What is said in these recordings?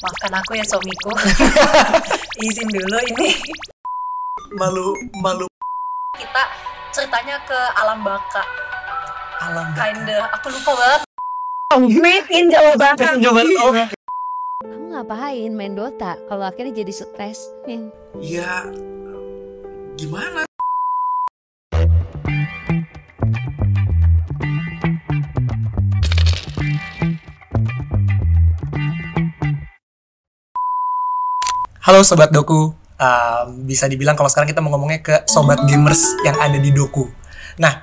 Maafkan aku ya suamiku. Izin dulu ini. Malu. Kita ceritanya ke alam baka. Alam baka. Kinda, aku lupa banget. Made in Jawa Barat. Kamu ngapain main Dota kalau akhirnya jadi stres? Ya, gimana? Halo Sobat Doku, bisa dibilang kalau sekarang kita mau ngomongnya ke Sobat Gamers yang ada di Doku. Nah,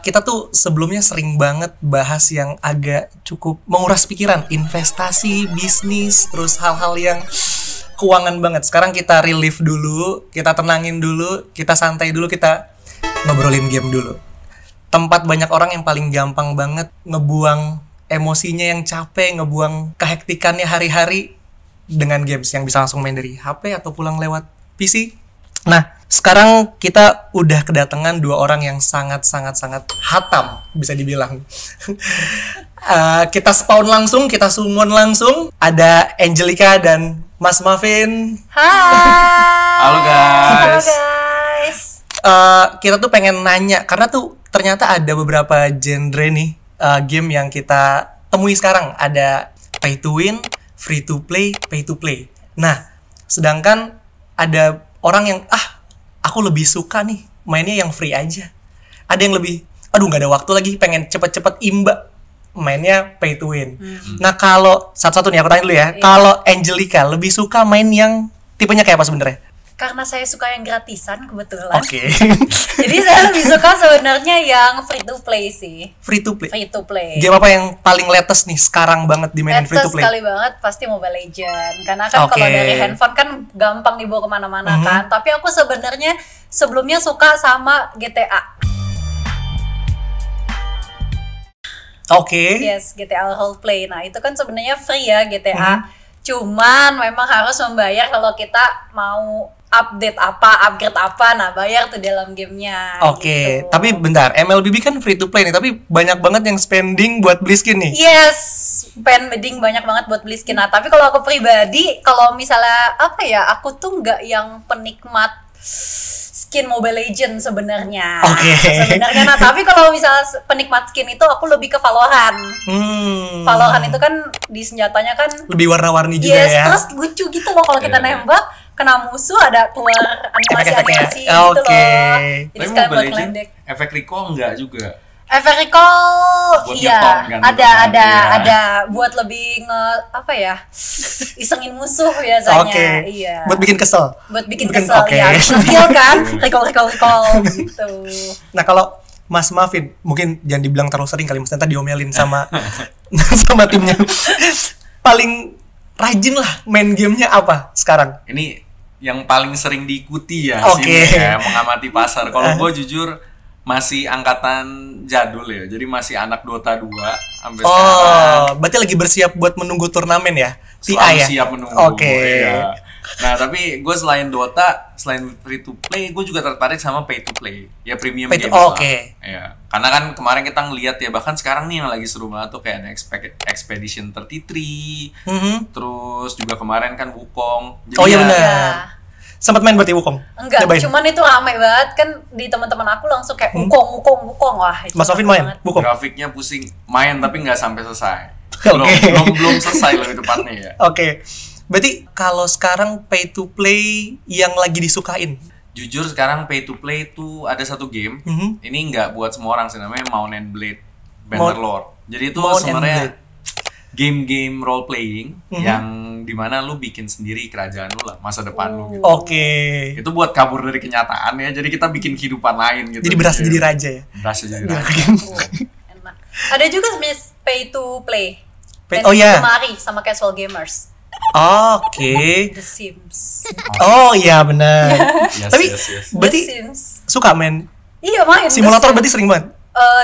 kita tuh sebelumnya sering banget bahas yang agak cukup menguras pikiran, investasi, bisnis, terus hal-hal yang keuangan banget. Sekarang kita relief dulu, kita tenangin dulu, kita santai dulu, kita ngobrolin game dulu. Tempat banyak orang yang paling gampang banget ngebuang emosinya yang capek, ngebuang kehektikannya hari-hari dengan games yang bisa langsung main dari HP atau pulang lewat PC. Nah, sekarang kita udah kedatangan dua orang yang sangat hatam, bisa dibilang. Kita spawn langsung, kita summon langsung. Ada Angelica dan Mas Muffin. Hai. Halo guys. Kita tuh pengen nanya, karena tuh ternyata ada beberapa genre nih game yang kita temui sekarang. Ada pay to win, free to play, pay to play. Nah, sedangkan ada orang yang aku lebih suka nih mainnya yang free aja. Ada yang lebih, nggak ada waktu lagi, pengen cepet-cepet imba, mainnya pay to win. Nah, kalau satu-satu nih aku tanya dulu ya. Kalau Angelica lebih suka main yang tipenya kayak apa sebenarnya? Karena saya suka yang gratisan kebetulan. Oke. Jadi saya lebih suka sebenarnya yang free to play sih. Free to play. Free to play. Game apa yang paling latest nih sekarang banget dimainin free to play? Sekali banget pasti Mobile Legends. Karena kan kalau dari handphone kan gampang dibawa kemana-mana kan. Tapi aku sebenarnya sebelumnya suka sama GTA. Yes, GTA Roleplay. Nah, itu kan sebenarnya free ya GTA. Cuman memang harus membayar kalau kita mau update upgrade apa, nah bayar tuh dalam gamenya. Gitu. Tapi bentar, MLBB kan free to play nih, tapi banyak banget yang spending buat beli skin nih. Yes, spending banyak banget buat beli skin. Nah, tapi kalau aku pribadi, kalau misalnya aku tuh nggak yang penikmat skin Mobile Legends sebenarnya. Sebenarnya, nah tapi kalau misalnya penikmat skin itu aku lebih ke Valorant. Valorant itu kan di senjatanya kan lebih warna-warni juga ya. Terus lucu gitu loh kalau kita nembak kena musuh ada keluar animasi-animasi gitu loh. Jadi sekalian buat ngeledek. Efek recall enggak juga? Efek recall iya, ada buat lebih isengin musuh biasanya. Iya. Buat bikin kesel. Ya. Skill kan, recall gitu. Nah, kalau Mas Muffin, mungkin jangan dibilang terlalu sering kali, mesti diomelin sama sama timnya. Paling rajin lah main gamenya apa sekarang? Ini yang paling sering diikuti ya sih, mengamati pasar. Kalau gue jujur masih angkatan jadul ya, jadi masih anak Dota 2 sampai sekarang. Berarti lagi bersiap buat menunggu turnamen ya? Selalu siap menunggu. Ya. Nah, tapi gue selain Dota, selain free to play, gue juga tertarik sama pay to play. Ya premium games lah. Ya. Karena kan kemarin kita ngeliat ya, bahkan sekarang nih yang lagi seru banget tuh kayak Expedition 33. Terus juga kemarin kan Wukong. Jadi benar. Sempat main berarti Wukong? Enggak, cuman itu rame banget kan di teman-teman aku langsung kayak Wukong. Wah, Mas Muffin main Wukong? Grafiknya pusing, main tapi nggak sampai selesai. Belum selesai lebih tepatnya ya. Berarti kalau sekarang pay to play yang lagi disukain? Jujur sekarang pay to play itu ada satu game. Ini nggak buat semua orang sih, namanya Mount and Blade Bannerlord. Jadi itu sebenarnya game role playing yang dimana lu bikin sendiri kerajaan lu lah, masa depan lu gitu. Itu buat kabur dari kenyataan ya. Jadi kita bikin kehidupan lain gitu. Jadi berasa jadi raja ya. Berasa jadi raja. Enak. Ada juga pay to play. Kemari sama casual gamers. The Sims. Benar. Tapi berarti suka main? Iya, main. Simulator berarti sering banget.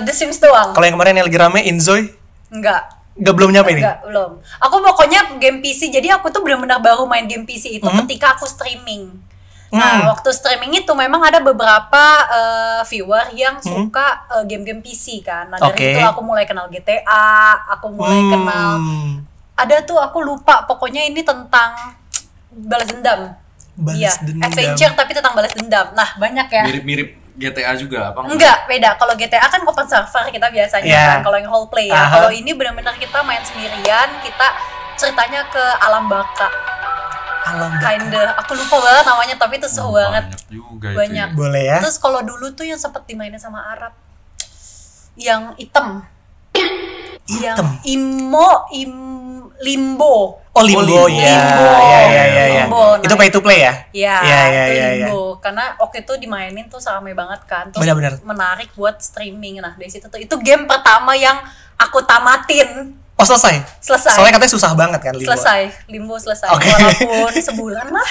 The Sims doang. Kalau yang kemarin yang lagi rame Inzoi? Enggak, belum nyampe nih? Enggak, belum. Aku pokoknya game PC, jadi aku tuh benar-benar baru main game PC itu ketika aku streaming. Nah, waktu streaming itu memang ada beberapa viewer yang suka game-game PC kan. Nah, dari itu aku mulai kenal GTA, aku mulai kenal Ada tuh aku lupa, pokoknya ini tentang balas dendam. Iya, adventure tapi tentang balas dendam. Nah, banyak ya. Mirip-mirip GTA juga apa? Enggak, beda. Kalau GTA kan open server kita biasanya kan, kalau yang role play ya. Kalau ini benar-benar kita main sendirian, kita ceritanya ke alam baka. Kinda, aku lupa banget namanya, tapi itu seru banget. Banyak juga banyak. itu. Boleh ya. Terus kalau dulu tuh yang sempet dimainin sama Arab, yang hitam. Yang Limbo. Oh, Limbo ya. Ya. Limbo. Itu pay to play ya? Iya, itu ya. Limbo. Karena waktu itu dimainin tuh rame banget kan. Terus Benar-benar. menarik buat streaming. Nah, dari situ tuh itu game pertama yang aku tamatin. Oh, selesai. Soalnya katanya susah banget kan Limbo. Limbo selesai. Walaupun sebulan lah.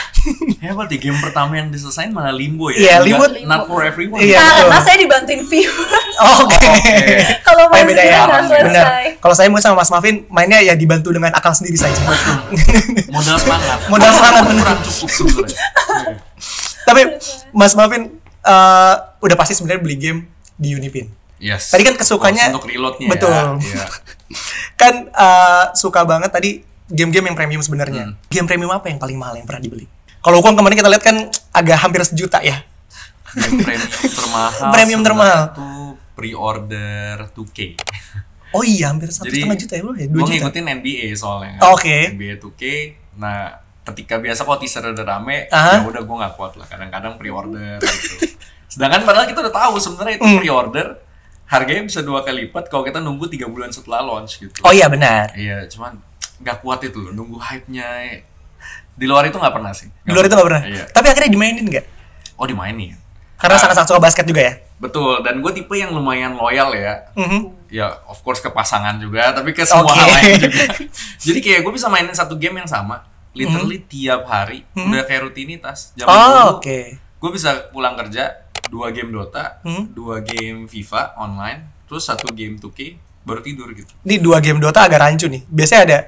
Hebat di game pertama yang diselesain malah Limbo ya. Iya, Limbo. Not for everyone. Iya, Karena saya dibantuin viewer. Oke. Kalau main beda sendiri ya. nggak selesai. Benar. Kalau saya mau sama Mas Muffin mainnya ya dibantu dengan akal sendiri saja. Modal semangat. Kurang cukup sebenarnya. Tapi Mas Muffin udah pasti sebenarnya beli game di Unipin. Yes. Tadi kan kesukanya untuk reloadnya. betul. Ya. Kan suka banget tadi game-game yang premium sebenarnya. Game premium apa yang paling mahal yang pernah dibeli? Kalau kemarin kita lihat kan agak hampir 1 juta ya. Game premium termahal. Premium termahal. Itu pre-order 2K. Oh iya, hampir 1,5 juta ya, bro ya? 2 Gue juta. ngikutin NBA soalnya. Oke. NBA 2K. Nah, ketika biasa kalau teaser udah rame, ya udah gue nggak kuat lah. Kadang-kadang pre-order gitu. Sedangkan padahal kita udah tahu sebenarnya itu pre-order harganya bisa 2 kali lipat kalau kita nunggu 3 bulan setelah launch gitu. Oh iya benar. Iya, cuman nggak kuat itu loh, nunggu hype-nya. Di luar itu nggak pernah sih. Di luar itu nggak pernah? Iya. Tapi akhirnya dimainin nggak? Oh, dimainin. Karena sangat-sangat suka basket juga ya? Betul, dan gue tipe yang lumayan loyal ya. Ya, of course ke pasangan juga, tapi ke semua Oke. hal lain juga. Jadi kayak gue bisa mainin satu game yang sama, literally tiap hari, udah kayak rutinitas. Zaman dulu, gue bisa pulang kerja, 2 game Dota, 2 game FIFA online, terus 1 game 2K, baru tidur gitu. Ini 2 game Dota agak rancu nih. Biasanya ada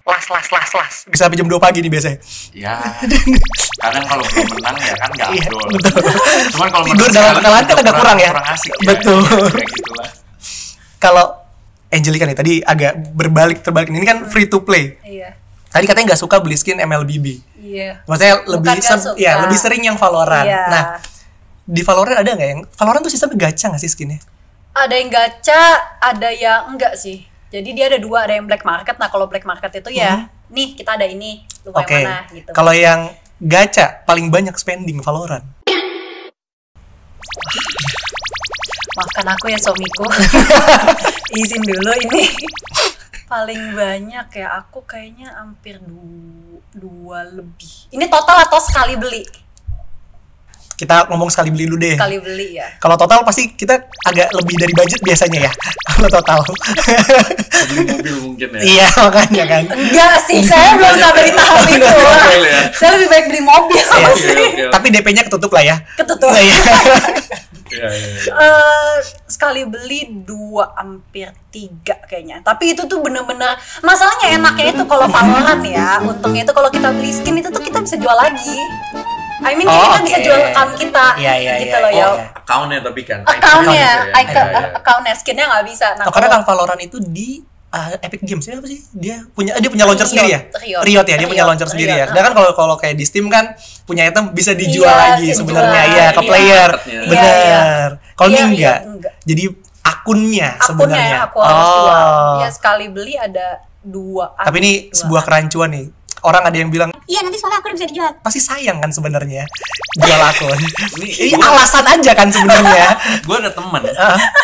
las. Bisa sampai jam 2 pagi nih biasanya. Ya, kadang kalau belum menang ya kan nggak afdol. Cuman kalau tidur dalam kekalahan kan agak kurang ya. Kurang asik ya. Betul. Kayak gitulah. Kalau Angelica nih tadi agak terbalik. Ini kan free to play. Iya. Tadi katanya nggak suka beli skin MLBB. Iya. Maksudnya lebih sering yang Valorant. Iya. Nah, di Valorant ada nggak yang Valorant tuh sistemnya gacha nggak sih skinnya? Ada yang gacha, ada yang enggak sih. Jadi dia ada 2, ada yang black market. Nah, kalau black market itu ya, nih kita ada ini, lu mau yang mana gitu. Kalau yang gacha paling banyak spending Valorant. Maafkan aku ya suamiku. Izin dulu ini. Paling banyak ya aku kayaknya hampir 2 lebih. Ini total atau sekali beli? Kita ngomong sekali beli dulu deh. Sekali beli ya. Kalau total pasti kita agak lebih dari budget biasanya ya. Kalau total. Beli mobil mungkin ya. Iya, makanya kan. Enggak sih, saya belum sampai di tahap itu. Saya lebih baik beli mobil sih. Tapi DP-nya ketutup lah ya. Ketutup. Iya. Sekali beli 2 hampir 3 kayaknya. Tapi itu tuh bener-bener masalahnya enaknya itu kalau Valorant ya. Untungnya itu kalau kita beli skin itu tuh kita bisa jual lagi. I mean kita bisa jual account kita gitu loh ya. Accountnya tapi kan. Accountnya skinnya nggak bisa. Nah, karena kalau Valorant itu di Epic Games ya apa sih? Dia punya launcher sendiri ya? Riot ya, dia punya launcher sendiri ya. Sedangkan kalau kayak di Steam kan punya item bisa dijual lagi sebenarnya ya ke player. Bener. Kalau ini enggak. Jadi akunnya sebenarnya. Aku harus jual. Ya sekali beli ada 2. Tapi ini sebuah kerancuan nih. Orang ada yang bilang, iya nanti soalnya akun bisa dijual. pasti sayang kan sebenarnya jual akun. Ini alasan aja kan sebenarnya. Gue ada temen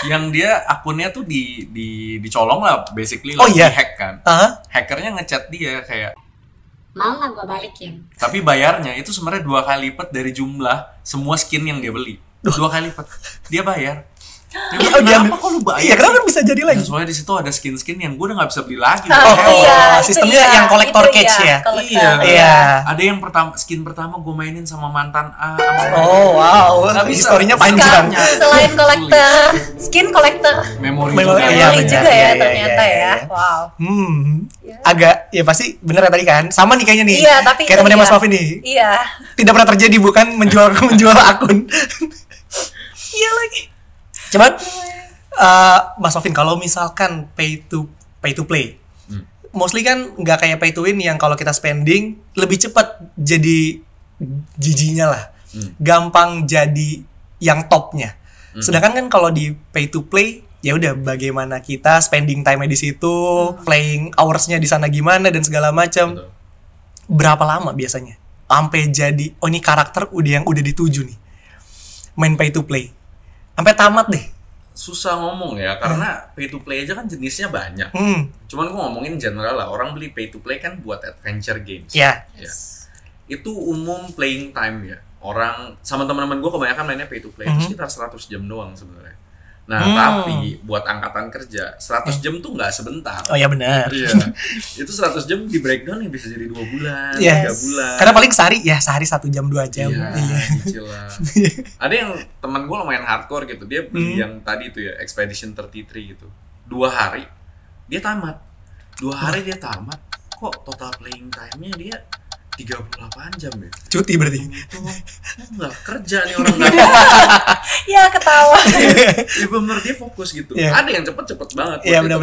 yang dia akunnya tuh dicolong lah, basically dihack kan. Hackernya ngechat dia kayak, Mau nggak gue balikin? tapi bayarnya itu sebenarnya 2 kali lipat dari jumlah semua skin yang dia beli. 2 kali lipat dia bayar. Kenapa kok lu bayar? Iya, kenapa bisa jadi lagi? Ya, soalnya di situ ada skin-skin yang gue udah nggak bisa beli lagi. Sistemnya yang collector cage ya. Iya. Ada yang skin pertama gue mainin sama mantan A. Oh wow, historinya panjang. Selain collector skin, collector memori juga ya ternyata ya. Wow. Agak ya pasti bener ya tadi kan. Sama nih kayaknya nih. Iya, tapi kayak temannya Mas Muffin nih. Iya. Tidak pernah terjadi bukan menjual akun. Iya lagi. Cuman Mas Muffin kalau misalkan pay to play mostly kan nggak kayak pay to win yang kalau kita spending lebih cepat jadi jijinya lah. Gampang jadi yang topnya. Sedangkan kan kalau di pay to play ya udah bagaimana kita spending time-nya di situ, playing hours-nya di sana gimana dan segala macam. Berapa lama biasanya sampai jadi ini karakter yang udah dituju nih. Main pay to play. Sampai tamat deh. Susah ngomong ya, karena pay to play aja kan jenisnya banyak. Cuman gue ngomongin general lah, orang beli pay to play kan buat adventure games. Ya. Itu umum playing time ya. Orang sama teman-teman gue kebanyakan mainnya pay to play itu sekitar 100 jam doang sebenarnya. Nah, tapi buat angkatan kerja 100 jam tuh nggak sebentar. Oh ya benar. Iya. Itu 100 jam di breakdown nih bisa jadi 2 bulan, 3 bulan. Karena paling sehari 1 jam 2 jam. Iya. Cicil lah. Ada yang teman gue lumayan hardcore gitu. Dia beli yang tadi tuh ya, Expedition 33 gitu. 2 hari dia tamat. 2 hari dia tamat. Kok total playing time-nya dia 38 jam ya? Cuti berarti. Itu nggak kerja nih orang nggak. Ya ketawa. Ya bener dia fokus gitu. Yeah. Ada yang cepet banget. Iya benar.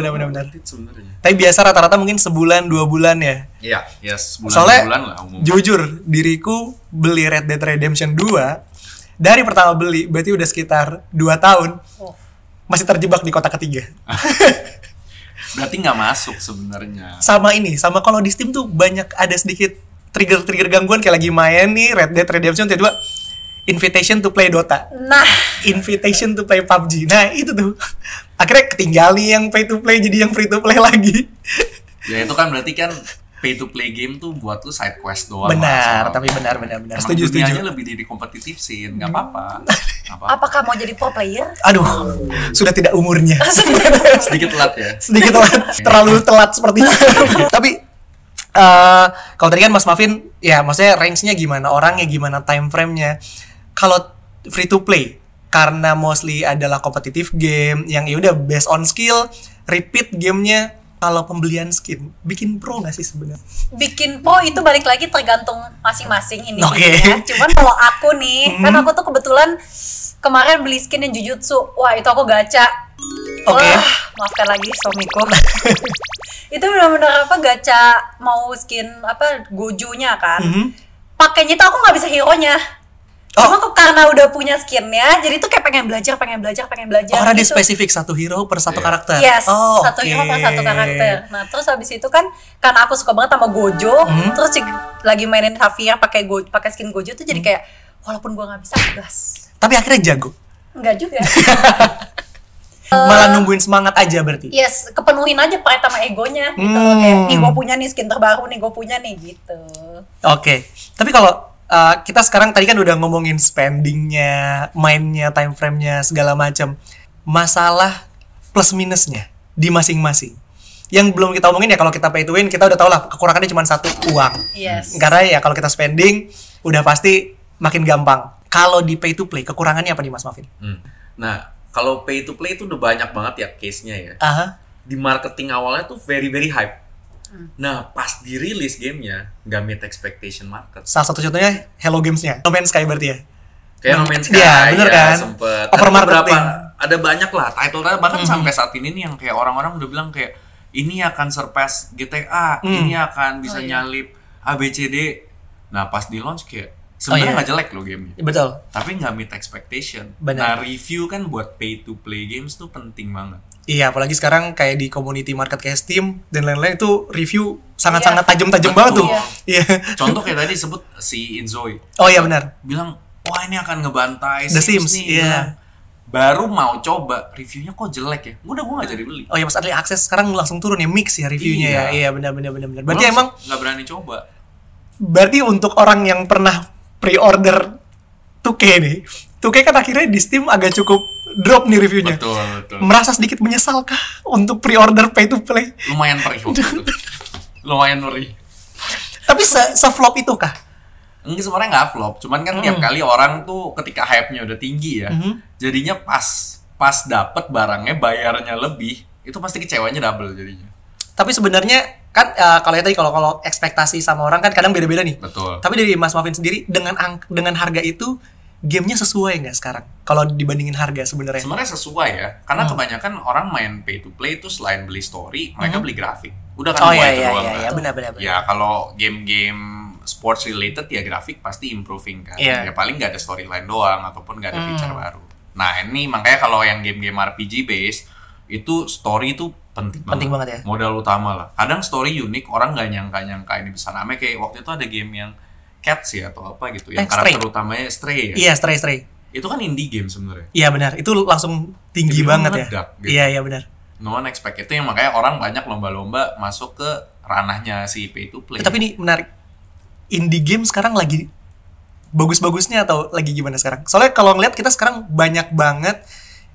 Sebenarnya. Tapi biasa rata-rata mungkin sebulan 2 bulan ya. Iya, sebulan Soalnya, 2 bulan lah umumnya. Jujur, diriku beli Red Dead Redemption 2 dari pertama beli berarti udah sekitar 2 tahun. Masih terjebak di kota ketiga. Berarti nggak masuk sebenarnya. Sama kalau di Steam tuh banyak ada sedikit trigger gangguan kayak lagi main nih Red Dead Redemption tiba-tiba invitation to play Dota. Nah, invitation to play PUBG. Nah, itu tuh. Akhirnya ketinggal nih yang pay to play jadi yang free to play lagi. Ya itu kan berarti kan pay to play game tuh buat lu side quest doang. Benar, tapi benar. Setuju. Dunianya lebih di kompetitif sih, nggak apa-apa. apakah mau jadi pro player? Aduh, sudah tidak umurnya. Sedikit telat ya. Sedikit telat, terlalu telat sepertinya. Tapi kalau tadi kan Mas Mavin, ya maksudnya range-nya gimana, orangnya gimana, time frame-nya. Kalau free to play, karena mostly adalah competitive game yang ya udah based on skill, repeat gamenya. Kalau pembelian skin, bikin pro nggak sih sebenarnya? Bikin pro itu balik lagi tergantung masing-masing ini. Okay. Cuman kalau aku nih, kan aku tuh kebetulan kemarin beli skin yang Jujutsu. Wah itu aku gacha. Oke. Maafkan lagi suamiku. Itu benar-benar gacha mau skin Gojo-nya kan. Pakainya tuh aku nggak bisa hero-nya. Cuma kok karena udah punya skinnya, jadi tuh kayak pengen belajar. Karena dia gitu. spesifik satu hero per satu karakter. Yes, satu hero per satu karakter. Nah terus habis itu kan, karena aku suka banget sama Gojo, terus lagi mainin Xavier pakai skin Gojo tuh jadi kayak, walaupun gua nggak bisa gas. Tapi akhirnya jago. Enggak juga. Malah nungguin semangat aja berarti. Yes, kepenuhin aja pride sama egonya gitu loh, kayak nih gue punya nih skin terbaru nih, gue punya nih gitu. Oke. Tapi kalau kita sekarang tadi kan udah ngomongin spendingnya, mainnya, time frame-nya, segala macam. Masalah plus minusnya di masing-masing. Yang belum kita omongin ya kalau kita pay to win, kita udah tau lah kekurangannya cuma satu, uang. Yes. Karena ya kalau kita spending, udah pasti makin gampang. Kalau di pay to play, kekurangannya apa nih Mas Mavin? Nah, kalau pay to play itu udah banyak banget ya case-nya ya. Di marketing awalnya tuh very hype. Nah, pas dirilis gamenya nggak meet expectation market. Salah satu contohnya Hello Games-nya, No Man's Sky berarti ya? Kayak No Man's Sky, ya, bener kan? Sempet. Overmarketing. Ada banyak lah title-nya, bahkan sampai saat ini nih yang kayak orang-orang udah bilang kayak ini akan surpass GTA, ini akan bisa nyalip ABCD. Nah, pas di launch kayak sebenarnya nggak jelek loh gamenya. Betul. Tapi nggak meet expectation. Benar. Nah, review kan buat pay to play games tuh penting banget. Iya, apalagi sekarang kayak di community market kayak Steam dan lain-lain itu review sangat-sangat tajam-tajam banget tuh. Iya. Contoh kayak tadi sebut si Inzoi. Oh iya benar. Bilang, wah ini akan ngebantai The Sims nih. Iya. Baru mau coba, reviewnya kok jelek ya. Udah gue gak jadi beli. Oh iya, pas early access sekarang langsung turun ya, mix ya reviewnya ya. Iya benar. Berarti emang nggak berani coba. Berarti untuk orang yang pernah pre-order 2K nih, 2K kan akhirnya di Steam agak cukup drop nih reviewnya. Betul. Merasa sedikit menyesalkah untuk pre-order pay to play? Lumayan perih waktu itu. Lumayan perih. Tapi se-flop itu kah? Enggak, sebenarnya nggak flop. Cuman kan tiap kali orang tuh ketika hype-nya udah tinggi ya, jadinya pas dapet barangnya bayarnya lebih, itu pasti kecewanya double jadinya. Tapi sebenarnya kan kalau ekspektasi sama orang kan kadang beda-beda nih. Betul. Tapi dari Mas Mavin sendiri dengan harga itu gamenya sesuai nggak sekarang? Kalau dibandingin harga sebenarnya? Sebenarnya sesuai ya, karena kebanyakan orang main pay to play itu selain beli story, mereka beli grafik. Udah kan iya, itu iya, doang iya, kan. iya, benar. Ya kalau game-game sports related ya grafik pasti improving kan. Iya. Ya paling nggak ada storyline doang ataupun nggak ada feature baru. Nah ini makanya kalau yang game-game RPG based itu story itu penting banget ya. Modal utama lah. Kadang story unik, orang nggak nyangka ini bisa rame. Kayak waktu itu ada game yang Cats ya atau apa gitu, yang karakter utamanya Stray ya. Iya, Stray. Itu kan indie game sebenarnya. Iya benar, itu langsung tinggi banget ya. Gitu. Iya benar. No one expect itu, yang makanya orang banyak lomba-lomba masuk ke ranahnya si pay to play. Tapi ini menarik. Indie game sekarang lagi bagus-bagusnya atau lagi gimana sekarang? Soalnya kalau ngeliat kita sekarang banyak banget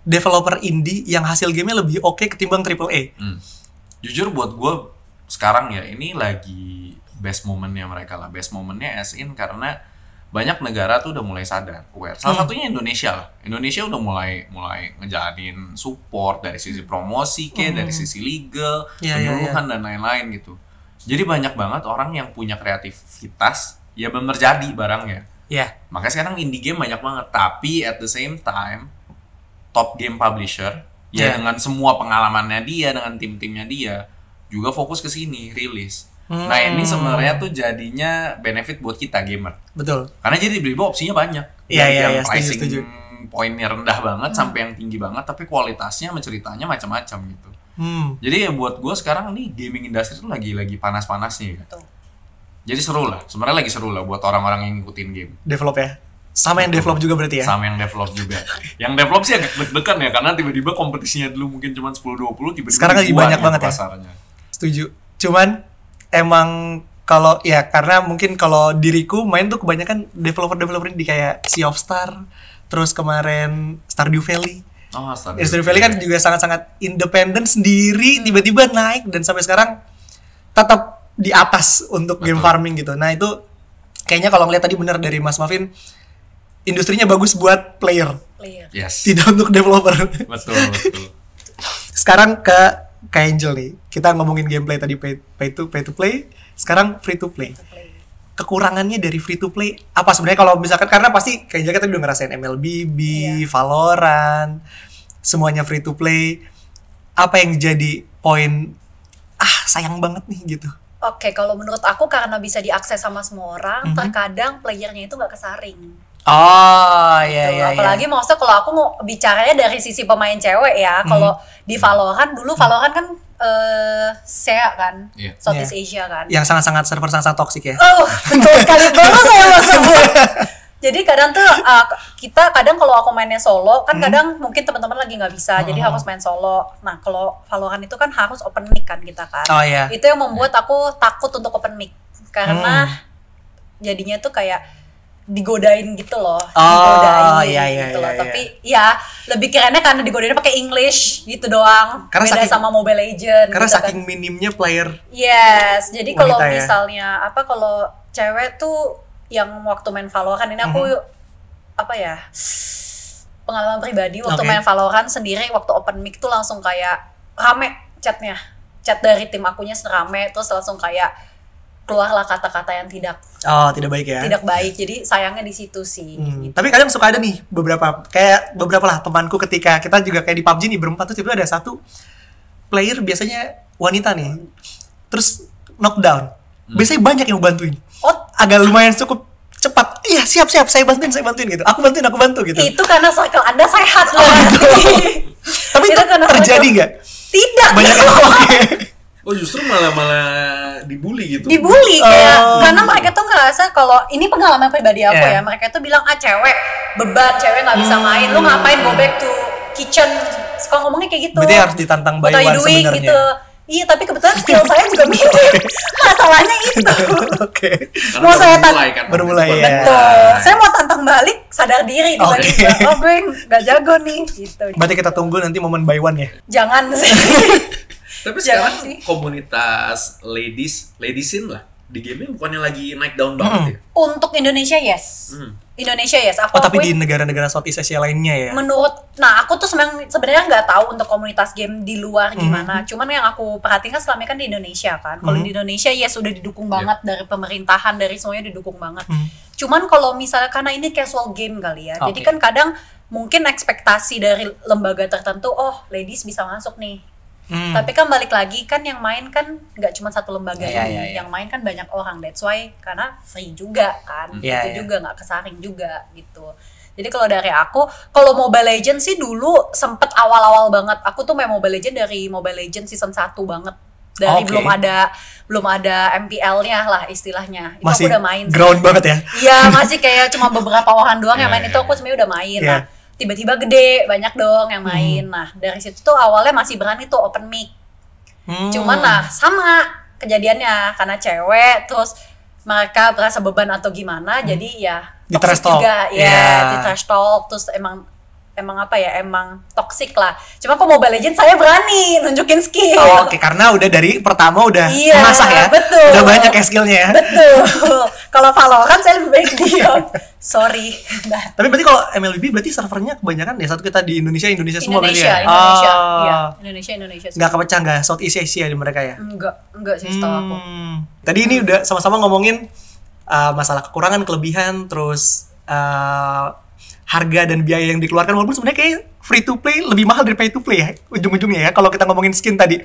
developer indie yang hasil gamenya lebih oke ketimbang AAA. Jujur buat gue sekarang ya ini lagi best momennya mereka lah. Best momennya as in karena banyak negara tuh udah mulai sadar, aware. Salah satunya Indonesia lah. Indonesia udah mulai ngejalanin support dari sisi promosi dari sisi legal, penyuluhan dan lain-lain gitu. Jadi banyak banget orang yang punya kreativitas ya bener jadi barangnya. Iya. Makanya sekarang indie game banyak banget. Tapi at the same time top game publisher dengan semua pengalamannya dia, dengan tim-timnya dia juga fokus ke sini rilis. Nah ini sebenarnya tuh jadinya benefit buat kita gamer. Betul. Karena jadi tiba-tiba opsinya banyak. Iya, yang pricing setuju. poinnya rendah banget sampai yang tinggi banget, tapi kualitasnya sama ceritanya macam-macam gitu. Jadi ya buat gue sekarang nih gaming industry tuh lagi panas-panasnya gitu. Jadi seru lah. Sebenarnya lagi seru lah buat orang-orang yang ngikutin game. Develop ya. Sama yang develop juga berarti ya? Sama yang develop juga. Yang develop sih agak deg-degan ya, karena tiba-tiba kompetisinya dulu mungkin cuma 10-20, tiba-tiba sekarang lagi banyak banget pasarnya. Setuju. Cuman emang kalau ya karena mungkin kalau diriku main tuh kebanyakan developer di kayak Sea of Star, terus kemarin Stardew Valley. Stardew Valley kan juga sangat-sangat independen sendiri, tiba-tiba naik dan sampai sekarang tetap di atas untuk game farming gitu. Nah itu kayaknya kalau ngeliat tadi benar dari Mas Mavin, industrinya bagus buat player. Yes. Tidak untuk developer. Betul. Sekarang ke Angel nih. Kita ngomongin gameplay tadi pay to play, sekarang free to play. Kekurangannya dari free to play apa sebenarnya kalau misalkan, karena pasti kayak Angel kita udah ngerasain MLBB, Valorant, semuanya free to play. Apa yang jadi poin sayang banget nih gitu? Oke, kalau menurut aku karena bisa diakses sama semua orang, terkadang playernya itu nggak kesaring. Oh iya. Apalagi maksudnya kalau aku mau bicaranya dari sisi pemain cewek ya. Kalau di Valorant dulu, Valorant kan SEA kan, Southeast Asia kan. Yang sangat-sangat server sangat toksik ya. Oh, betul sekali, baru saya mau sebut. Jadi kadang tuh kita kadang kalau aku mainnya solo kan kadang mungkin teman-teman lagi nggak bisa, jadi harus main solo. Nah kalau Valorant itu kan harus open mic kan kita kan. Oh iya. Itu yang membuat aku takut untuk open mic karena jadinya tuh kayak digodain gitu loh. Iya. Loh. Tapi ya lebih kerennya karena digodain pakai English gitu doang. Karena beda sama Mobile Legends. Karena gitu saking minimnya player. Yes, jadi kalau ya. misalnya kalau cewek tuh yang waktu main Valorant ini aku pengalaman pribadi waktu main Valorant sendiri, waktu open mic tuh langsung kayak rame chatnya, chat dari tim akunya serame, terus langsung kayak keluarlah kata-kata yang tidak baik ya, tidak baik. Jadi sayangnya di situ sih gitu. Tapi kadang suka ada nih beberapa lah temanku, ketika kita juga kayak di PUBG nih berempat, terus tiba-tiba ada satu player biasanya wanita nih, terus knockdown, biasanya banyak yang bantuin. Agak lumayan cukup cepat. Iya, siap, saya bantuin gitu. Aku bantu gitu. Itu karena circle Anda sehat loh. Tapi itu terjadi nggak? Tidak. Banyak yang Oh justru malah dibully gitu. Dibully kayak karena mereka tuh ngerasa kalau ini pengalaman pribadi aku ya, mereka tuh bilang cewek beban, cewek nggak bisa main, lu ngapain go back to kitchen, suka ngomongnya kayak gitu. Berarti harus ditantang by one sebenarnya. Gitu. Iya, tapi kebetulan skill saya juga minim. Masalahnya itu. Mau saya bermulai ya. Betul. Saya mau tantang balik, sadar diri tiba-tiba. Gue nggak jago nih. Gitu. Berarti kita tunggu nanti momen by one ya. Jangan sih. Tapi sekarang komunitas ladiesin lah di gaming bukannya lagi naik daun banget ya? Untuk Indonesia yes. Indonesia yes. Tapi di negara-negara Southeast Asia lainnya ya. Aku tuh sebenarnya nggak tahu untuk komunitas game di luar gimana. Cuman yang aku perhatikan selama ini kan di Indonesia kan. Kalau di Indonesia yes sudah didukung banget dari pemerintahan, dari semuanya didukung banget. Cuman kalau misalnya karena ini casual game kali ya. Jadi kan kadang mungkin ekspektasi dari lembaga tertentu, ladies bisa masuk nih. Tapi kan balik lagi kan yang main kan nggak cuma satu lembaga ini, Iya. yang main kan banyak orang. That's why karena free juga kan, itu juga nggak kesaring juga gitu. Jadi kalau dari aku, kalau Mobile Legends sih dulu sempet awal-awal banget. Aku tuh main Mobile Legends dari Mobile Legends season 1 banget. Dari belum ada MPL-nya lah istilahnya. Itu masih aku udah main. Ground banget ya. Iya, masih kayak cuma beberapa orang doang yang main itu, aku sebenarnya udah main. Nah, tiba-tiba gede, banyak dong yang main. Nah, dari situ tuh awalnya masih berani tuh open mic. Cuman nah, sama kejadiannya karena cewek, terus mereka berasa beban atau gimana, jadi ya Di trash talk juga, di trash talk, terus emang toxic lah. Cuma kok Mobile Legends saya berani nunjukin skill. Oke, karena udah dari pertama udah mengasah ya. Betul. Udah banyak ya skillnya ya. Betul. Kalau Valorant saya lebih baik diam. Sorry. Nah. Tapi berarti kalau MLB berarti servernya kebanyakan ya satu kita di Indonesia semua berarti ya. Indonesia. Nggak kepecah nggak Southeast Asia di mereka ya? Enggak sih setahu aku. Tadi ini udah sama-sama ngomongin masalah kekurangan, kelebihan, terus harga dan biaya yang dikeluarkan, walaupun sebenarnya kayak free to play lebih mahal dari pay to play ya ujung-ujungnya ya. Kalau kita ngomongin skin tadi,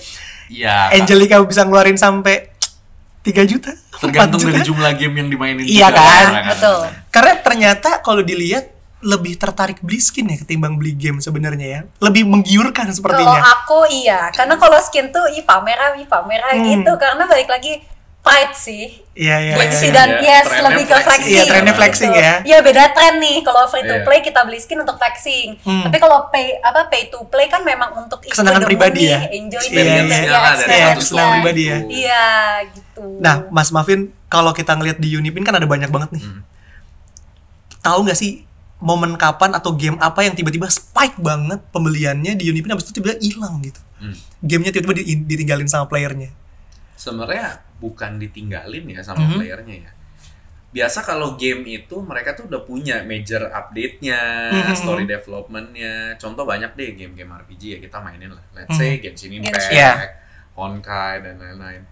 Angelica bisa ngeluarin sampai 3 juta, tergantung 4 juta. dari jumlah game yang dimainin. Iya kan? Betul. Karena ternyata kalau dilihat lebih tertarik beli skin ya ketimbang beli game sebenarnya ya. Lebih menggiurkan sepertinya. Kalau aku iya, karena kalau skin tuh pamer gitu, karena balik lagi pride sih. Iya. Dan lebih ke flexing. Iya, trennya flexing ya. Iya, beda tren nih. Kalau free to play kita beli skin untuk flexing. Tapi kalau pay to play kan memang untuk kesenangan pribadi ya. Enjoy kesenangan pribadi ya. Iya, gitu. Nah, Mas Mavin, kalau kita ngelihat di Unipin kan ada banyak banget nih. Tahu nggak sih momen kapan atau game apa yang tiba-tiba spike banget pembeliannya di Unipin, habis itu tiba-tiba hilang gitu. Gamenya tiba-tiba ditinggalin sama playernya. Sebenarnya bukan ditinggalin ya sama playernya ya. Biasa kalau game itu mereka tuh udah punya major update-nya, story development-nya. Contoh banyak deh game-game RPG ya kita mainin lah. Let's say Genshin Impact, Honkai dan lain-lain.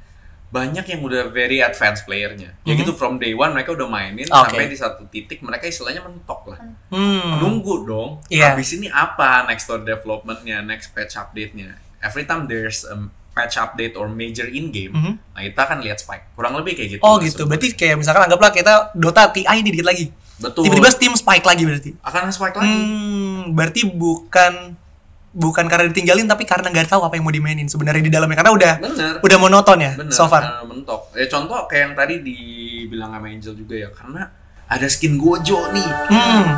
Banyak yang udah very advanced playernya. Ya gitu from day one mereka udah mainin sampai di satu titik mereka istilahnya mentok lah. Nunggu dong. Habis ini apa next story development-nya, next patch update-nya. Every time there's patch update or major in game, nah kita akan lihat spike. Kurang lebih kayak gitu. Oh gitu. Berarti kayak misalkan anggaplah kita Dota TI nih dikit lagi. Betul. Tiba-tiba Steam spike lagi berarti. Akan spike lagi. Berarti bukan karena ditinggalin tapi karena nggak tahu apa yang mau dimainin sebenarnya di dalamnya, karena udah monoton ya. So far. Mentok. Ya contoh kayak yang tadi dibilang sama Angel juga ya, karena ada skin Gojo nih.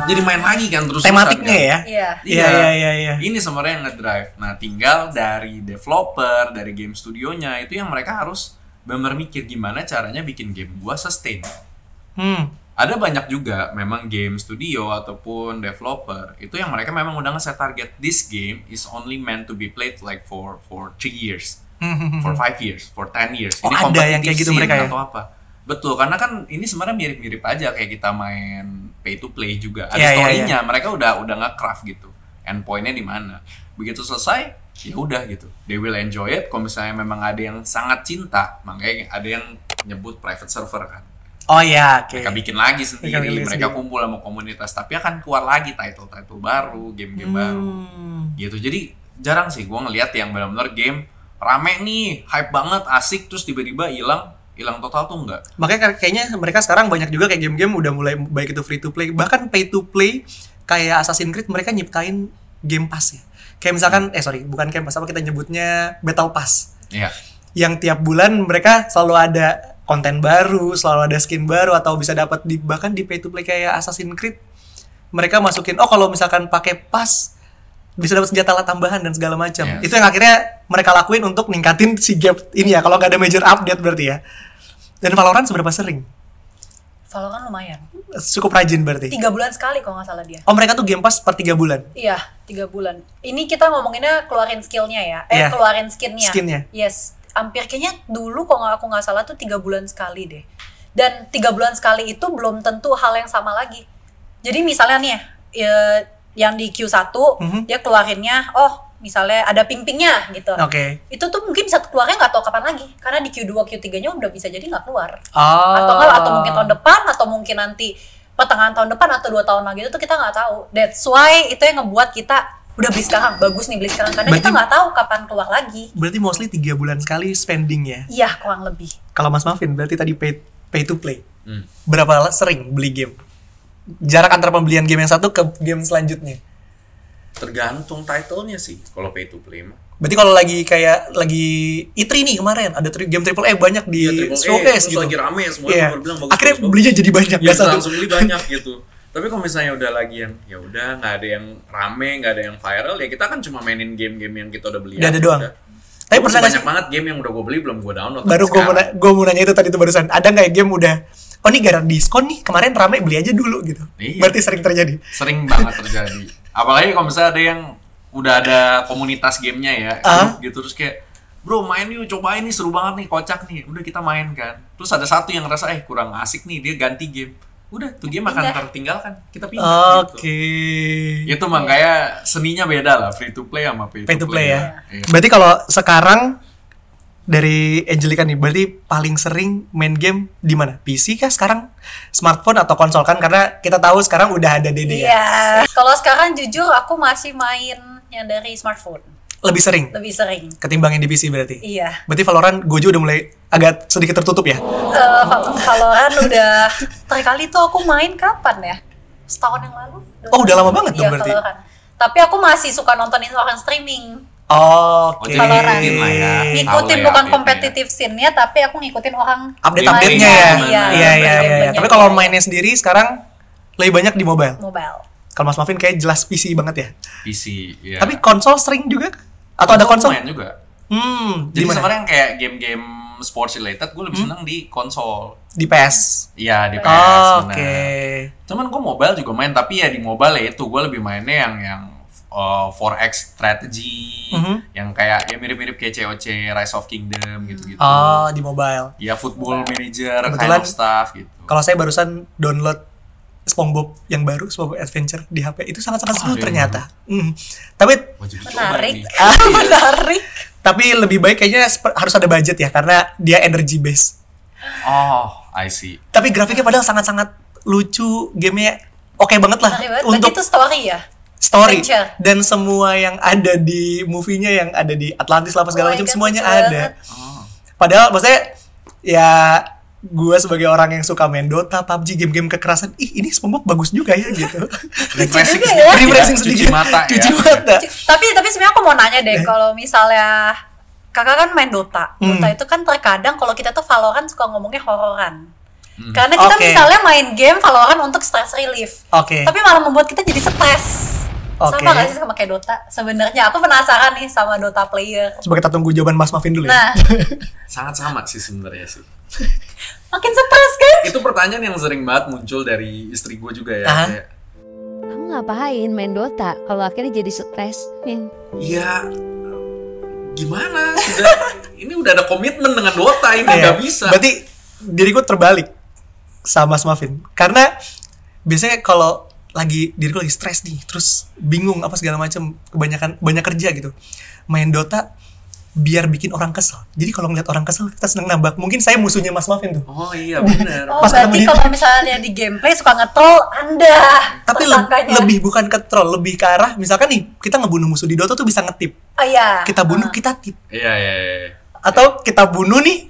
Jadi main lagi kan terus tematiknya kan? ya. Iya. Ini sebenarnya yang ngedrive. Nah, tinggal dari developer, dari game studionya itu yang mereka harus benar mikir gimana caranya bikin game gua sustain. Ada banyak juga memang game studio ataupun developer itu yang mereka memang udah nge-set target, this game is only meant to be played like for 3 years, for 5 years, for 10 years. Ini ada yang kayak gitu mereka ya? Atau apa? Betul, karena kan ini sebenarnya mirip-mirip aja kayak kita main pay to play juga. Ada story-nya, mereka udah nge-craft gitu. Endpoint-nya di mana. Begitu selesai, ya udah gitu. They will enjoy it. Kalau misalnya memang ada yang sangat cinta, makanya ada yang nyebut private server kan. Oh iya, oke. Mereka bikin lagi sendiri, mereka kumpul sama komunitas, tapi akan keluar lagi title-title baru, game-game baru. Gitu. Jadi jarang sih gua ngelihat yang benar-benar game rame nih, hype banget, asik, terus tiba-tiba hilang total tuh enggak. Makanya kayaknya mereka sekarang banyak juga kayak game-game udah mulai baik itu free to play, bahkan pay to play kayak Assassin's Creed mereka nyiptain game pass ya. Kayak misalkan bukan game pass, apa kita nyebutnya Battle Pass. Iya. Yang tiap bulan mereka selalu ada konten baru, selalu ada skin baru, atau bisa dapat bahkan di pay to play kayak Assassin's Creed. Mereka masukin kalau misalkan pakai pass bisa dapat senjata tambahan dan segala macam. Itu yang akhirnya mereka lakuin untuk ningkatin si gap ini ya, kalau nggak ada major update berarti ya. Dan Valorant seberapa sering? Valorant lumayan. Cukup rajin berarti? 3 bulan sekali kalau nggak salah dia. Oh, mereka tuh Game Pass per 3 bulan? Iya, 3 bulan. Ini kita ngomonginnya keluarin skillnya ya. Keluarin skinnya. Yes. Hampir kayaknya dulu kalau aku nggak salah tuh 3 bulan sekali deh. Dan 3 bulan sekali itu belum tentu hal yang sama lagi. Jadi misalnya nih yang di Q1 dia keluarinnya misalnya ada ping-pingnya gitu. Oke. Itu tuh mungkin bisa keluarnya nggak tahu kapan lagi, karena di Q2, Q3-nya udah bisa jadi nggak keluar. Atau mungkin tahun depan, atau mungkin nanti pertengahan tahun depan atau 2 tahun lagi, itu tuh kita nggak tahu. That's why itu yang ngebuat kita udah beli sekarang, bagus nih beli sekarang, karena Berarti- kita nggak tahu kapan keluar lagi. Berarti mostly 3 bulan sekali spending ya. Iya, kurang lebih. Kalau Mas Muffin berarti tadi pay to play. Berapa sering beli game? Jarak antara pembelian game yang satu ke game selanjutnya. Tergantung titlenya sih kalau pay to play mah. Berarti kalau lagi E3 nih kemarin ada game AAA banyak di showcase terus gitu. lagi rame semua Iya. baru bilang bagus. Akhirnya bagus. belinya jadi banyak Ya nggak satu. langsung beli banyak gitu. Tapi kalau misalnya udah lagi yang ya udah nggak ada yang rame, nggak ada yang viral, ya kita kan cuma mainin game-game yang kita udah beli. Udah ada aja, doang. udah. Tapi Masih pernah nggak banyak sih? banget game yang udah gue beli belum gue download. Baru sampai sekarang. gue mau nanya itu tadi tuh barusan. Ada nggak ya game udah oh ini gara diskon nih kemarin rame beli aja dulu gitu. Iya. Berarti sering terjadi. Sering banget terjadi. Apalagi kalau misalnya ada yang udah ada komunitas gamenya ya, grup gitu terus kayak bro main yuk, cobain nih seru banget nih, kocak nih, udah kita main kan. Terus ada satu yang ngerasa kurang asik nih, dia ganti game. Udah tuh game akan tertinggalkan, kita pindah Oke. gitu. Itu makanya seninya beda lah, free to play sama pay Pay to play ya. Iya. Berarti kalau sekarang dari Angelica nih, berarti paling sering main game di mana? PC kah sekarang? Smartphone atau konsol kan? Karena kita tahu sekarang udah ada Dede ya. Iya. Kalau sekarang jujur aku masih main yang dari smartphone. Lebih sering Lebih sering. ketimbang yang di PC berarti. Iya. Berarti Valorant Gojo udah mulai agak sedikit tertutup ya? Valorant udah terkali tuh aku main kapan ya? Setahun yang lalu. Oh, udah lama banget tuh Iya, berarti. Valorant. Tapi aku masih suka nontonin orang streaming. Oke. jadi Valorant. ngikutin lah ya. Ngikutin Tahu lah ya bukan update-nya. kompetitif scene-nya, tapi aku ngikutin orang Update-update-nya mainnya. ya. Iya, Iya. game-gamenya Tapi dia. kalau mainnya sendiri sekarang lebih banyak di mobile. Mobile. Kalau Mas Muffin kayak jelas PC banget ya. PC, ya. Tapi konsol sering juga? Atau ada konsol? main juga. Di Jadi mana? sebenarnya kayak game-game sports related gue lebih seneng di konsol. Di PS. Iya di PS. Oke. benar. Cuman gue mobile juga main, tapi ya di mobile ya itu gue lebih mainnya yang 4X strategy, yang kayak ya mirip-mirip kayak COC, Rise of Kingdom gitu-gitu. Oh, di mobile. Ya football manager, kind Kebetulan of stuff gitu. Kalau saya barusan download SpongeBob yang baru, SpongeBob Adventure di HP, itu sangat-sangat seru ternyata. Tapi Wajib dicoba Menarik. ini. Menarik. tapi lebih baik kayaknya harus ada budget ya karena dia energy based. Oh, I see. Tapi grafiknya padahal sangat-sangat lucu, gamenya oke banget lah Menarik banget. untuk Berarti itu story ya? story adventure. dan semua yang ada di movie-nya yang ada di Atlantis lah apa segala Oh my macam God, semuanya lucu ada. banget. Padahal maksudnya ya gue sebagai orang yang suka main Dota, PUBG, game-game kekerasan, ini SpongeBob bagus juga ya gitu. Refreshing juga sedikit ya. Refreshing cuci sedikit. mata ya. Cuci mata. Tapi sebenarnya aku mau nanya deh, kalau misalnya kakak kan main Dota, Dota itu kan terkadang kalau kita tuh Valorant suka ngomongnya hororan. Karena kita Oke. misalnya main game Valorant untuk stress relief, Oke. tapi malah membuat kita jadi stres. Oke. Sama gak sih sama kayak Dota? Sebenarnya aku penasaran nih sama Dota player. Coba kita tunggu jawaban Mas Muffin dulu ya. Nah, Sangat sama sih sebenarnya sih. makin stres kan? Itu pertanyaan yang sering banget muncul dari istri gue juga ya. Aha. Kayak, Kamu ngapain main Dota kalau akhirnya jadi stres? ya gimana? Ini udah ada komitmen dengan Dota ini Iya. nggak bisa. Berarti diriku terbalik sama Mas Muffin. Karena biasanya kalau diriku lagi stres nih, terus bingung apa segala macam, banyak kerja gitu. Main Dota biar bikin orang kesel. Jadi kalau ngeliat orang kesel kita seneng nambah. Mungkin saya musuhnya Mas Muffin tuh. Oh iya benar. Oh, Pas ketemu berarti di- kalau misalnya di gameplay suka nge-troll Anda. Tapi tersangkanya. lebih bukan ke troll, lebih ke arah misalkan nih kita ngebunuh musuh di Dota tuh bisa ngetip. Oh iya. Kita bunuh, kita tip. Iya iya. Iya. Atau kita bunuh nih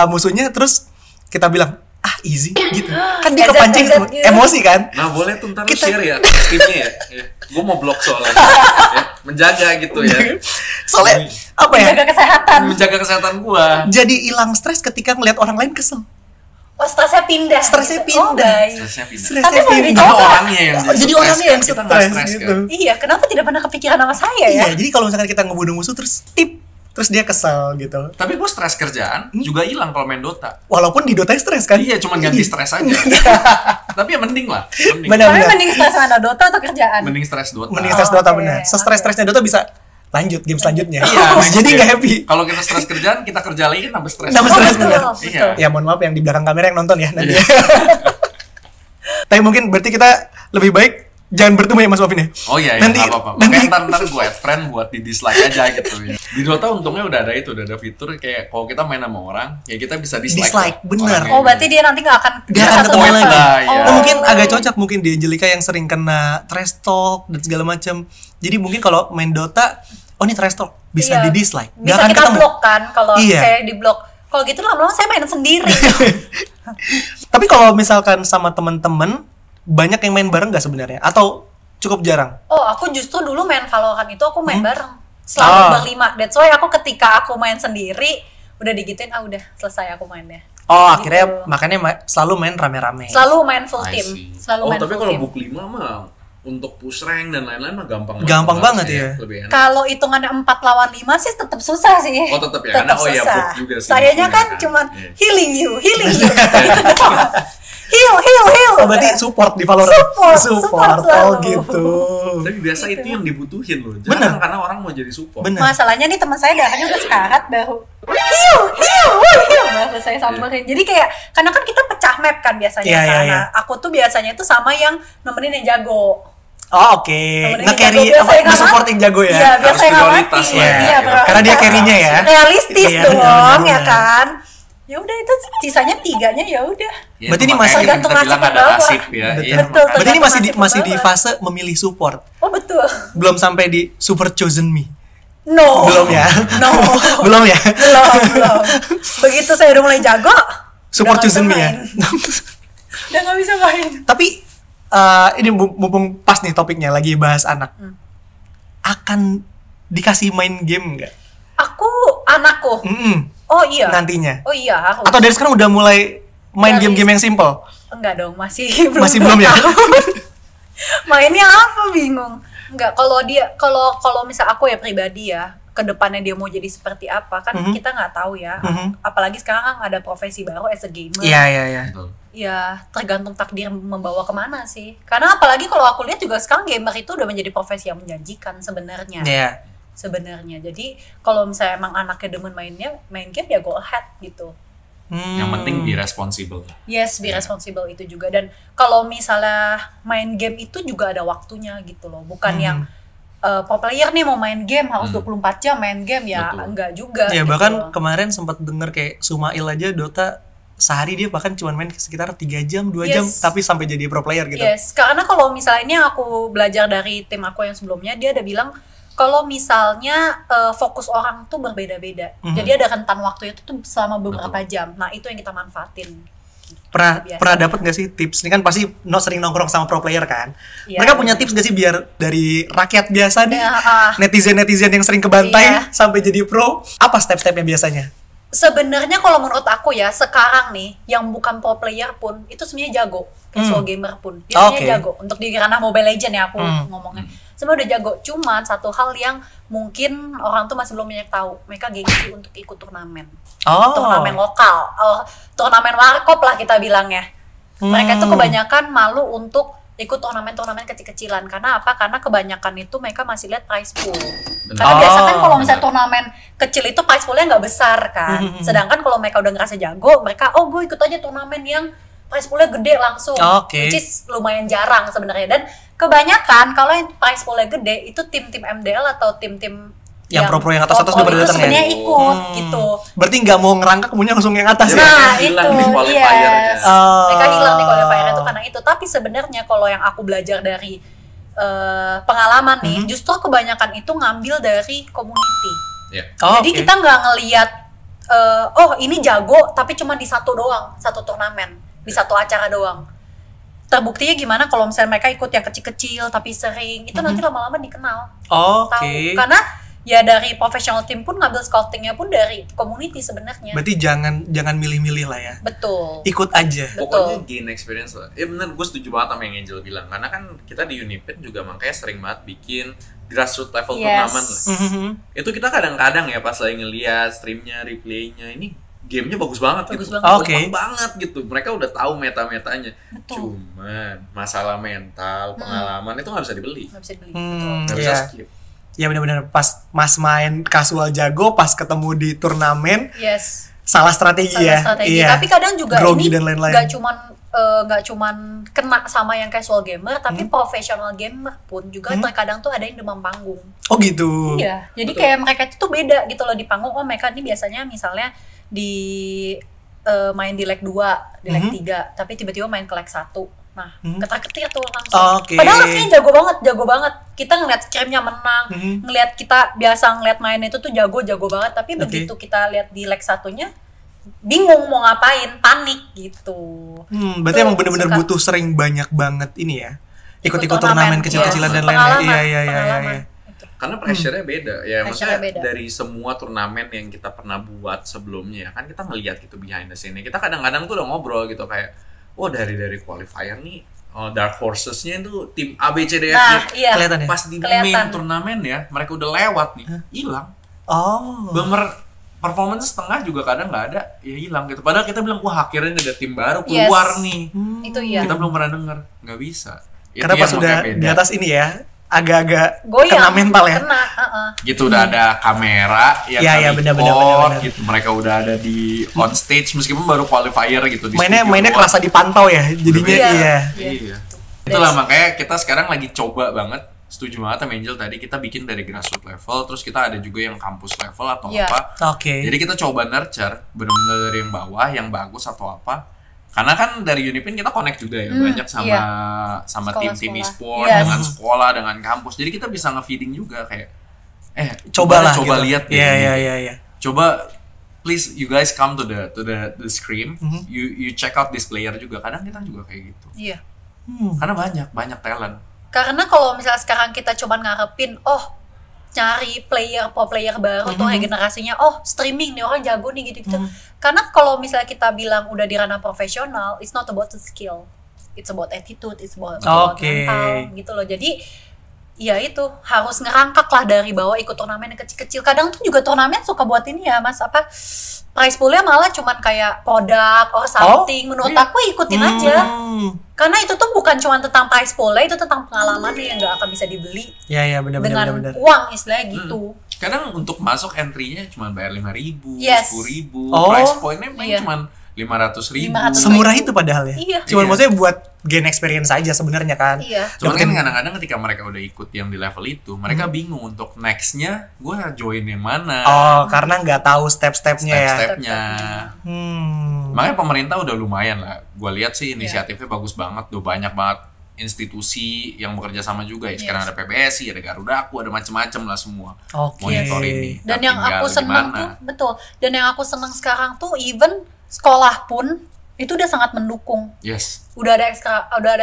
musuhnya terus kita bilang easy gitu. Kan dia Ezet, kepancing ezet gitu. emosi kan? Nah boleh tuh ntar lu Kita- share ya timnya ya. Gue mau blok soalnya. Ya, menjaga gitu ya. Soalnya apa ya? Jaga kesehatan. Menjaga kesehatan gua. Jadi hilang stres ketika ngeliat orang lain kesel. Oh, stresnya pindah. Stresnya gitu. Oh, pindah. baik. Stresnya pindah. Stresnya Tapi mau pindah. dicoba. Karena orangnya yang Jadi stres orangnya kan, yang kita nggak stres stres gitu. kan. Iya, kenapa tidak pernah kepikiran sama saya ya? Iya, jadi kalau misalkan kita ngebunuh musuh terus tip, terus dia kesel gitu. Tapi gue stres kerjaan juga hilang kalau main Dota. Walaupun di Dota stres kan? Iya, cuman ganti stres aja. Tapi ya mending lah. Mending, Benar. Tapi mending stres mana Dota atau kerjaan? mending stres Dota. Mending stres Dota Oke, benar. oke. Stres-stresnya Dota bisa lanjut game selanjutnya. Iya, next jadi game. nggak happy. Kalau kita stres kerjaan, kita kerja lagi kan nambah stres. Nambah Oh, stres betul, benar. betul. Iya. Ya mohon maaf yang di belakang kamera yang nonton ya nanti. Iya. Tapi mungkin berarti kita lebih baik Jangan bertemu ya Mas Wafin ya. Oh iya, nanti, nggak apa-apa. Makanya ntar gue add friend buat di dislike aja gitu ya. Di Dota untungnya udah ada fitur kayak kalau kita main sama orang, ya kita bisa dislike. Bener. Oh berarti dia nanti nggak akan ketemu lagi. Ya. Mungkin agak cocok mungkin di Angelica yang sering kena trash talk dan segala macam. Jadi mungkin kalau main Dota, oh ini trash talk bisa di dislike. Bisa akan kita ketemu. blok kan kalau kayak di blok. Kalau gitu lama-lama saya main sendiri. Tapi kalau misalkan sama teman-teman banyak yang main bareng nggak sebenarnya? Atau cukup jarang? Oh, aku justru dulu main Valorant itu aku main bareng. Selalu berlima. That's why aku ketika aku main sendiri udah digituin, udah selesai aku mainnya. Oh, gitu. akhirnya makanya selalu main rame-rame. Selalu main full team. Tapi kalau book 5 mah untuk push rank dan lain-lain mah gampang banget ya. Lebih enak. Kalau hitungannya 4 lawan 5 sih tetap susah sih. Oh, tetap ya. Karena book juga sih. Sayanya kan cuman healing you. Heal. Oh, berarti support di Valorant. Support. Oh, gitu. Tapi biasa itu yang dibutuhin loh. Jangan karena orang mau jadi support. Bener. Masalahnya nih teman saya darahnya udah sekarat baru heal baru saya samperin. Jadi kayak karena kan kita pecah map kan biasanya karena aku tuh biasanya itu sama yang nemenin yang jago. Oh, oke. Nge-carry nge-support yang jago ya. Iya, biar saya nggak mati. Iya, karena dia carry-nya ya. Realistis dong, ya kan. Ya udah itu sisanya 3-nya ya udah. Ya, berarti ini masih kita bilang ada nasib ya. Betul. Berarti ini masih di fase memilih support. Oh betul. Belum sampai di super chosen me. No. Belum ya. No. Belum ya. Belum. Begitu saya udah mulai jago, support chosen me ya. Udah nggak bisa main. Tapi ini mumpung pas nih topiknya lagi bahas anak. Akan dikasih main game nggak? Anakku. Oh iya. Nantinya. Oh iya, aku. Atau dari sekarang udah mulai main game-game yang simple? Enggak dong, masih belum ya. Mainnya apa bingung. Enggak, kalau misal aku ya pribadi ya, ke depannya dia mau jadi seperti apa kan kita nggak tahu ya. Apalagi sekarang kan ada profesi baru as a gamer. Iya. Ya tergantung takdir membawa kemana sih. Karena apalagi kalau aku lihat juga sekarang gamer itu udah menjadi profesi yang menjanjikan sebenarnya. Iya. Sebenarnya. Jadi kalau misalnya emang anaknya demen main game ya go ahead gitu. Yang penting be responsible. Yes, be responsible itu juga. Dan kalau misalnya main game itu juga ada waktunya gitu loh. Bukan yang pro player nih mau main game harus 24 jam main game ya. Betul. Enggak juga. Ya gitu bahkan loh. kemarin sempat denger kayak Sumail aja Dota sehari dia bahkan cuma main sekitar 3 jam, 2 jam tapi sampai jadi pro player gitu. Yes, karena kalau misalnya ini aku belajar dari tim aku yang sebelumnya, dia ada bilang kalau misalnya fokus orang tuh berbeda-beda. Jadi ada rentan waktu itu tuh selama beberapa jam. Nah, itu yang kita manfaatin. Pernah dapat nggak sih tips? Ini kan pasti sering nongkrong sama pro player kan. Mereka punya tips nggak sih biar dari rakyat biasa nih, netizen yang sering kebantai sampai jadi pro? Apa step-stepnya biasanya? Sebenarnya kalau menurut aku ya, sekarang nih yang bukan pro player pun itu sebenarnya jago. Casual gamer pun dia jago. Untuk di ranah Mobile Legends ya aku ngomongnya. Sebenarnya udah jago. Cuman satu hal yang mungkin orang tuh masih belum banyak tahu, mereka gengsi untuk ikut turnamen. Turnamen lokal, turnamen warkop lah kita bilangnya. Mereka tuh kebanyakan malu untuk ikut turnamen-turnamen kecil-kecilan. Karena apa? Karena kebanyakan itu mereka masih lihat prize pool. Karena biasa kan kalau misalnya turnamen kecil itu prize poolnya nggak besar kan. Sedangkan kalau mereka udah ngerasa jago, mereka gue ikut aja turnamen yang prize poolnya gede langsung. Which is lumayan jarang sebenarnya. Dan kebanyakan kalau yang prize poolnya gede itu tim-tim MDL atau tim-tim yang pro-pro yang atas-atas udah pada datang ya? Sebenarnya ikut gitu. Berarti nggak mau ngerangkak kemudian langsung yang atas ya? Nah itu, yes. Mereka hilang di qualifier itu karena itu. Tapi sebenarnya kalau yang aku belajar dari pengalaman nih, justru kebanyakan itu ngambil dari community. Jadi kita nggak ngelihat, ini jago tapi cuma di satu turnamen, di satu acara doang. Terbuktinya gimana kalau misalnya mereka ikut yang kecil-kecil tapi sering, itu nanti lama-lama dikenal. Tahu. Karena ya dari professional team pun ngambil scoutingnya pun dari community sebenarnya. Berarti jangan milih-milih lah ya. Betul. Ikut aja. Pokoknya gain experience lah. Bener, gue setuju banget sama yang Angel bilang. Karena kan kita di Uniped juga makanya sering banget bikin grassroots level turnamen lah. Itu kita kadang-kadang ya pas lagi ngeliat streamnya, replaynya, ini gamenya bagus banget gitu. Bagus banget gitu. Mereka udah tahu meta-metanya. Cuman masalah mental, pengalaman itu nggak bisa dibeli. Nggak bisa skip. Ya benar-benar pas Mas main casual jago, pas ketemu di turnamen salah strategi ya. Tapi kadang juga grogi ini dan lain-lain. gak cuman nggak cuman kena sama yang casual gamer, tapi profesional gamer pun juga terkadang tuh ada yang demam panggung. Oh gitu. Iya, jadi kayak mereka itu tuh beda gitu loh di panggung. Oh mereka ini biasanya misalnya di main di leg 2, di leg 3, tapi tiba-tiba main ke leg 1. Nah, ketar-ketir tuh langsung. Padahal aslinya jago banget. Kita ngeliat scrimnya menang, ngeliat kita biasa ngeliat main itu tuh jago banget. Tapi begitu kita lihat di leg 1-nya, bingung mau ngapain, panik gitu. Berarti emang bener-bener butuh sering banyak banget ini ya, ikut-ikut turnamen kecil-kecilan dan lain-lain. Iya. Karena pressure-nya beda ya, maksudnya dari semua turnamen yang kita pernah buat sebelumnya kan kita ngelihat gitu behind the scene. Kita kadang-kadang tuh udah ngobrol gitu kayak, dari qualifier nih, dark horses-nya itu tim A B C D F G. Kelihatan ya? Pas di main turnamen ya, mereka udah lewat nih, hilang. Performance setengah juga kadang nggak ada, ya hilang gitu. Padahal kita bilang, wah akhirnya ada tim baru keluar nih. Itu iya. Kita belum pernah dengar, nggak bisa. Karena pas sudah di atas ini ya, agak-agak kena mental ya. Gitu udah ada kamera yang benar. gitu. Mereka udah ada di on stage meskipun baru qualifier gitu. Mainnya kerasa dipantau ya, jadinya iya. Itulah makanya kita sekarang lagi coba banget. Setuju banget sama Angel tadi, kita bikin dari grassroots level, terus kita ada juga yang kampus level atau apa. Jadi kita coba nurture benar-benar dari yang bawah, yang bagus atau apa. Karena kan dari Unipin kita connect juga ya, banyak sama tim-tim e-sport, dengan sekolah, dengan kampus. Jadi kita bisa nge-feeding juga kayak coba gitu. Lihat gitu. Iya. Coba please you guys come to the scrim. You check out this player juga. Kadang kita juga kayak gitu. Iya. Karena banyak talent. Karena kalau misalnya sekarang kita coba ngarepin, nyari pro player baru tuh regenerasinya, streaming nih orang jago nih gitu. Karena kalau misalnya kita bilang udah di ranah profesional, it's not about the skill, it's about attitude, it's about mental gitu loh. Jadi ya itu harus ngerangkak lah dari bawah, ikut turnamen yang kecil-kecil. Kadang tuh juga turnamen suka buat ini ya Mas, prize poolnya malah cuman kayak produk or something. Menurut aku ikutin aja. Karena itu tuh bukan cuma tentang prize poolnya, itu tentang pengalaman yang nggak akan bisa dibeli. Iya benar. Dengan uang istilahnya gitu. Kadang untuk masuk entry-nya cuma bayar 5.000, 10.000, prize point-nya cuma 500.000. Semurah itu padahal ya. Iya. Cuman maksudnya buat gain experience aja sebenarnya kan. Iya. Cuman kan kadang-kadang ketika mereka udah ikut yang di level itu, mereka bingung untuk next-nya gue join yang mana. Karena nggak tahu step-stepnya ya. Step-stepnya. Makanya pemerintah udah lumayan lah. Gue lihat sih inisiatifnya bagus banget. Udah banyak banget institusi yang bekerja sama juga ya. Sekarang ada PBSI, ada Garudaku, ada macam-macam lah semua. Monitor ini. Dan yang aku senang tuh, Dan yang aku senang sekarang tuh even sekolah pun itu udah sangat mendukung. Yes. Udah ada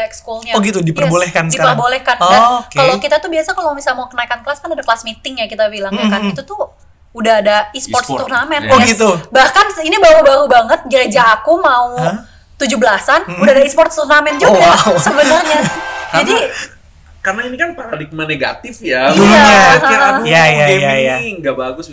ekskulnya. Oh gitu, diperbolehkan sekarang. Diperbolehkan. Dan kalau kita tuh biasa kalau misalnya mau kenaikan kelas kan ada kelas meeting ya kita bilang ya kan. Itu tuh udah ada e-sports turnamen. Gitu. Bahkan ini baru-baru banget gereja aku mau 17-an udah ada e-sports turnamen juga sebenarnya. Jadi karena ini kan paradigma negatif ya. Gaming nggak bagus.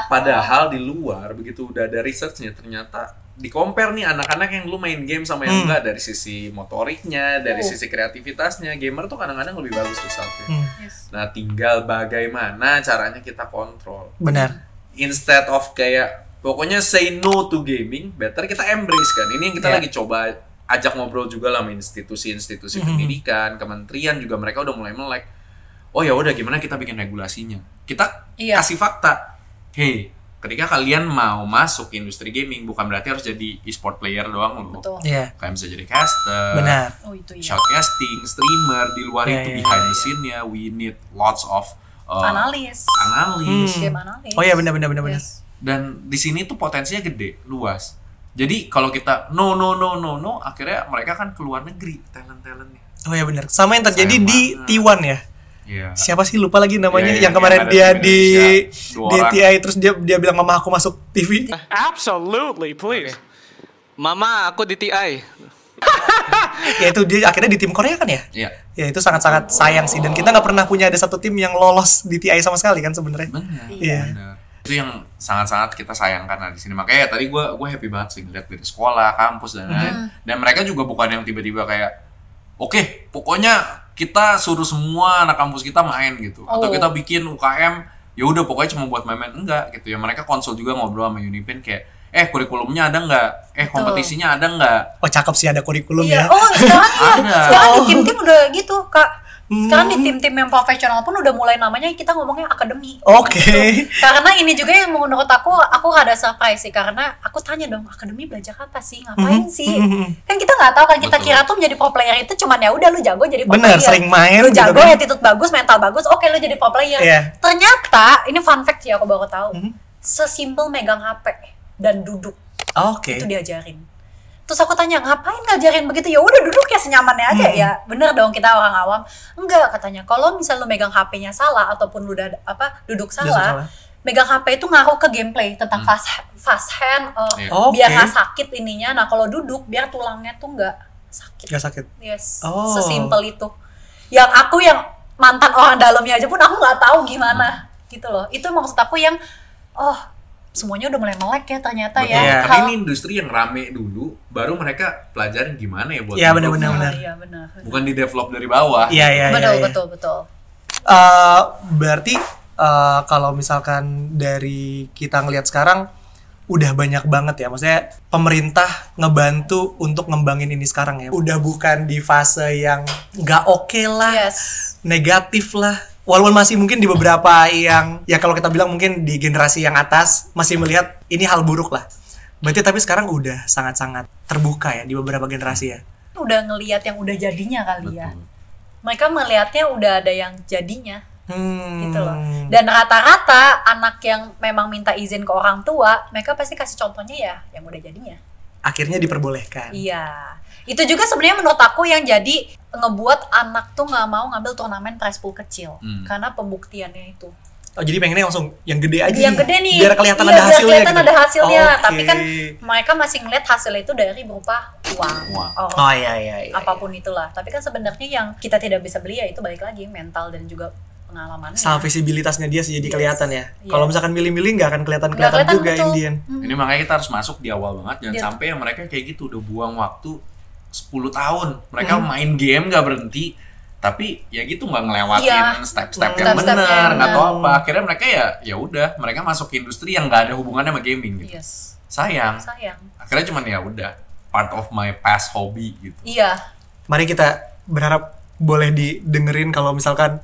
Padahal di luar begitu udah ada researchnya ternyata di compare nih anak-anak yang dulu main game sama yang enggak, dari sisi motoriknya, dari sisi kreativitasnya, gamer tuh kadang-kadang lebih bagus resultnya. Nah tinggal bagaimana caranya kita kontrol. Benar. Instead of kayak pokoknya say no to gaming, better kita embrace kan. Ini yang kita lagi coba ajak ngobrol juga lah sama institusi-institusi pendidikan, kementerian juga, mereka udah mulai melek. Oh ya udah, gimana kita bikin regulasinya? Kita kasih fakta. Hey, ketika kalian mau masuk industri gaming, bukan berarti harus jadi e-sport player doang loh. Kalian bisa jadi caster, shoutcasting, streamer. Di luar itu behind the scene-nya, we need lots of analis. Game analis. Oh iya benar. Dan di sini tuh potensinya gede, luas. Jadi kalau kita no, akhirnya mereka kan keluar negeri talent-talentnya. Oh ya benar. Sama yang terjadi di T1 ya. Yeah. Siapa sih, lupa lagi namanya, yang kemarin dia di TI terus dia bilang mama aku masuk TV. Absolutely, please. Mama aku di TI. Ya itu dia akhirnya di tim Korea kan ya? Iya. Ya itu sangat-sangat sayang sih, dan kita nggak pernah punya ada satu tim yang lolos di TI sama sekali kan sebenarnya. Benar. Iya. Itu yang sangat-sangat kita sayangkan di sini. Makanya tadi gue happy banget sih ngeliat dari sekolah, kampus dan lain. Dan mereka juga bukan yang tiba-tiba kayak oke, pokoknya kita suruh semua anak kampus kita main gitu. Atau kita bikin UKM, ya udah pokoknya cuma buat main-main, enggak gitu ya. Mereka konsul juga, ngobrol sama Unipin kayak kurikulumnya ada nggak, kompetisinya ada nggak. Oh cakep sih ada kurikulum Iya. ya. Oh sekarang Ada. sekarang di tim-tim udah gitu Kak. Sekarang di tim-tim yang profesional pun udah mulai namanya kita ngomongnya akademi. Oke. Gitu. Karena ini juga yang menurut aku rada surprise sih, karena aku tanya dong, akademi belajar apa sih, ngapain sih? Kan kita nggak tahu kan, kita Betul. kira tuh menjadi pro player itu cuman ya udah lu jago jadi pro Bener, player. sering main Lu gitu jago, kan. attitude bagus, mental bagus, oke lu jadi pro player. Iya. Ternyata ini fun fact sih aku baru tahu. Sesimpel megang HP dan duduk Oke. itu diajarin. Terus aku tanya, ngapain ngajarin begitu? Ya udah duduk ya senyamannya aja ya. Bener dong, kita orang awam. Enggak, katanya kalau misal lu megang HP-nya salah ataupun lu udah duduk salah, megang HP itu ngaruh ke gameplay tentang fast hand, biar nggak sakit ininya. Nah kalau duduk biar tulangnya tuh nggak sakit. Gak sakit. Yes, Oh. sesimpel itu. Yang aku yang mantan orang dalamnya aja pun aku nggak tahu gimana gitu loh. Itu maksud aku yang semuanya udah mulai melek ya ternyata. Betul. Ya. Karena ini industri yang rame dulu, baru mereka pelajarin gimana ya buat Iya, improve. benar-benar. Iya benar. Bukan di develop dari bawah. Iya. Betul. Berarti kalau misalkan dari kita ngelihat sekarang udah banyak banget ya, maksudnya pemerintah ngebantu untuk ngembangin ini sekarang ya. Udah bukan di fase yang nggak oke lah, Yes. negatif lah. Walaupun masih mungkin di beberapa yang ya kalau kita bilang mungkin di generasi yang atas masih melihat ini hal buruk lah. Berarti tapi sekarang udah sangat-sangat terbuka ya di beberapa generasi ya. Udah ngelihat yang udah jadinya kali ya. Betul. Mereka melihatnya udah ada yang jadinya gitu loh. Hmm. Dan rata-rata anak yang memang minta izin ke orang tua, mereka pasti kasih contohnya ya yang udah jadinya. Akhirnya diperbolehkan. Iya. Itu juga sebenarnya menurut aku yang jadi ngebuat anak tuh nggak mau ngambil turnamen prize pool kecil karena pembuktiannya itu. Oh jadi pengennya langsung yang gede aja Yang gede nih. biar kelihatan Iya, ada biar hasilnya kelihatan gitu. ada hasilnya. Oke. Tapi kan mereka masih ngeliat hasilnya itu dari berupa uang. Oh iya. Apapun itulah. Tapi kan sebenarnya yang kita tidak bisa beli ya itu balik lagi mental dan juga pengalamannya. Sama visibilitasnya dia sih jadi Yes. kelihatan ya. Yes. Kalau misalkan milih-milih nggak akan kelihatan Nggak kelihatan, juga betul. Indian. Ini makanya kita harus masuk di awal banget, jangan Iya. sampai yang mereka kayak gitu udah buang waktu 10 tahun. Mereka main game nggak berhenti, tapi ya gitu nggak ngelewatin Iya. step-step yang Step-step benar, yang nggak tahu benar. apa. Akhirnya mereka ya udah, mereka masuk ke industri yang nggak ada hubungannya sama gaming gitu. Yes. Sayang. Sayang. Akhirnya cuman ya udah part of my past hobby gitu. Iya. Mari kita berharap boleh didengerin kalau misalkan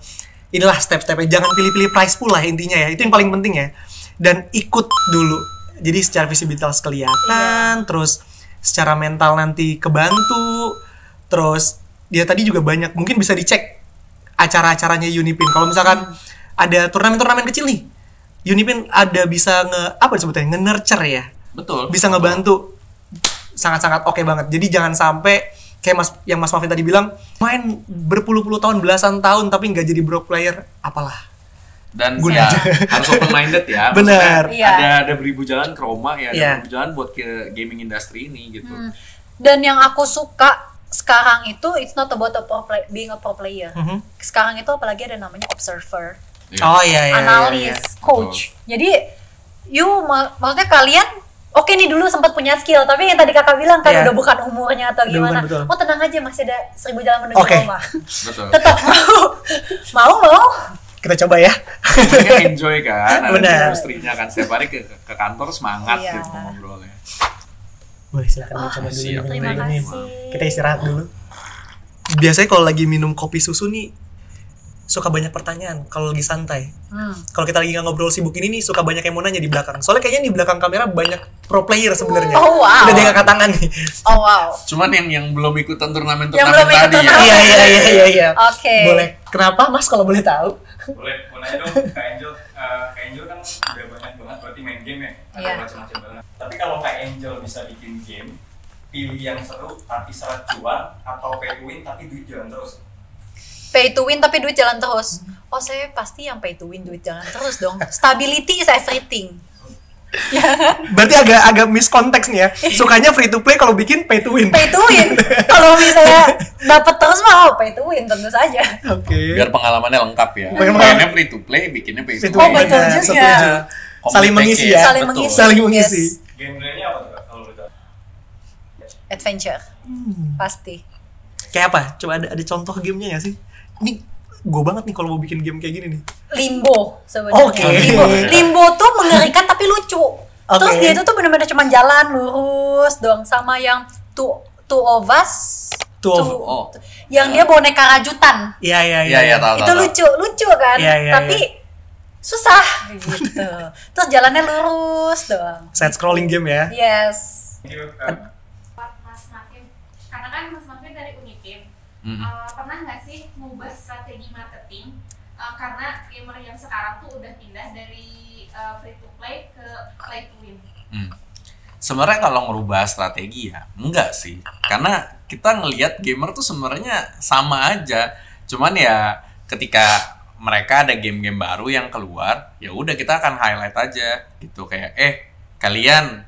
inilah step-stepnya, jangan pilih-pilih prize pool lah intinya ya, itu yang paling penting ya. Dan ikut dulu, jadi secara visibilitas kelihatan, terus secara mental nanti kebantu, terus dia tadi juga banyak, mungkin bisa dicek acara-acaranya Unipin. Kalau misalkan ada turnamen-turnamen kecil nih, Unipin ada bisa apa disebutnya, nge-nurture ya, Betul. bisa ngebantu, sangat-sangat oke banget. Jadi jangan sampai kayak yang Mas Mafin tadi bilang, main berpuluh-puluh tahun, belasan tahun tapi nggak jadi pro player, apalah. Dan Guna. ya harus open minded ya. Benar. Maksudnya ada beribu jalan ke Roma ya, ada Iya. beribu jalan buat ke gaming industry ini gitu. Dan yang aku suka sekarang itu it's not about being a pro player. Sekarang itu apalagi ada namanya observer, Iya. Oh iya. analis, coach. Jadi maksudnya kalian oke nih dulu sempat punya skill, tapi yang tadi kakak bilang kan Iya. udah bukan umurnya atau Udah gimana. bukan, betul. Oh tenang aja, masih ada 1000 jalan menuju Oke. Roma. Betul. Tetap mau. Kita coba ya. Mereka enjoy kan, ada di Benar. industrinya kan, setiap hari ke kantor semangat Iya. gitu ngobrolnya. Boleh silakan dicoba dulu. siap. dengerin Terima ini. kasih. Kita istirahat dulu. Biasanya kalau lagi minum kopi susu nih suka banyak pertanyaan kalau lagi santai. Kalau kita lagi nggak ngobrol sibuk ini nih suka banyak yang mau nanya di belakang. Soalnya kayaknya di belakang kamera banyak pro player sebenarnya. Oh, wow. Udah dia angkat tangan nih. Oh wow. Cuman yang belum ikutan turnamen Yang belum ikut tadi ya. turnamen. Iya. Oke. Boleh. Kenapa Mas kalau boleh tahu? Boleh, mau nanya dong, Kak Angel. Kak Angel kan udah banyak banget berarti main game ya, ada Iya. macam-macam banget. Tapi kalau Kak Angel bisa bikin game, pilih yang seru tapi syarat cuan atau pay to win tapi duit jalan terus? Pay to win tapi duit jalan terus. Oh saya pasti yang pay to win duit jalan terus dong. Stability is everything. Berarti agak miskonteks nih ya. Sukanya free to play kalau bikin pay to win. Pay to win. Kalau misalnya dapat terus mah pay to win tentu saja. Oke. Biar pengalamannya lengkap ya. Biar Mainnya free to play, bikinnya pay to Itu Oh, win. betul benar, juga. setuju. Saling mengisi ya. Saling Betul. mengisi. Saling mengisi. Yes. Genrenya apa tuh Kak, kalau boleh tahu? Adventure. Pasti. Kayak apa? Coba ada contoh gamenya nggak sih? Ini gue banget nih kalau mau bikin game kayak gini nih. Limbo sebenarnya. Oke. Limbo tuh mengerikan tapi lucu. Terus dia itu tuh bener-bener cuma jalan lurus doang, sama yang two of us. Yang dia boneka rajutan. Iya, tahu. Itu lucu kan? Tapi susah gitu. Terus jalannya lurus doang. Side scrolling game ya. Yes. Mas Marvin, karena kan Mas Marvin dari Unipin, pernah nggak sih ngubah strategi marketing karena gamer yang sekarang tuh udah pindah dari free to play ke play to win? Sebenarnya kalau ngerubah strategi ya enggak sih, karena kita ngelihat gamer tuh sebenarnya sama aja, cuman ya ketika mereka ada game-game baru yang keluar, ya udah kita akan highlight aja gitu, kayak kalian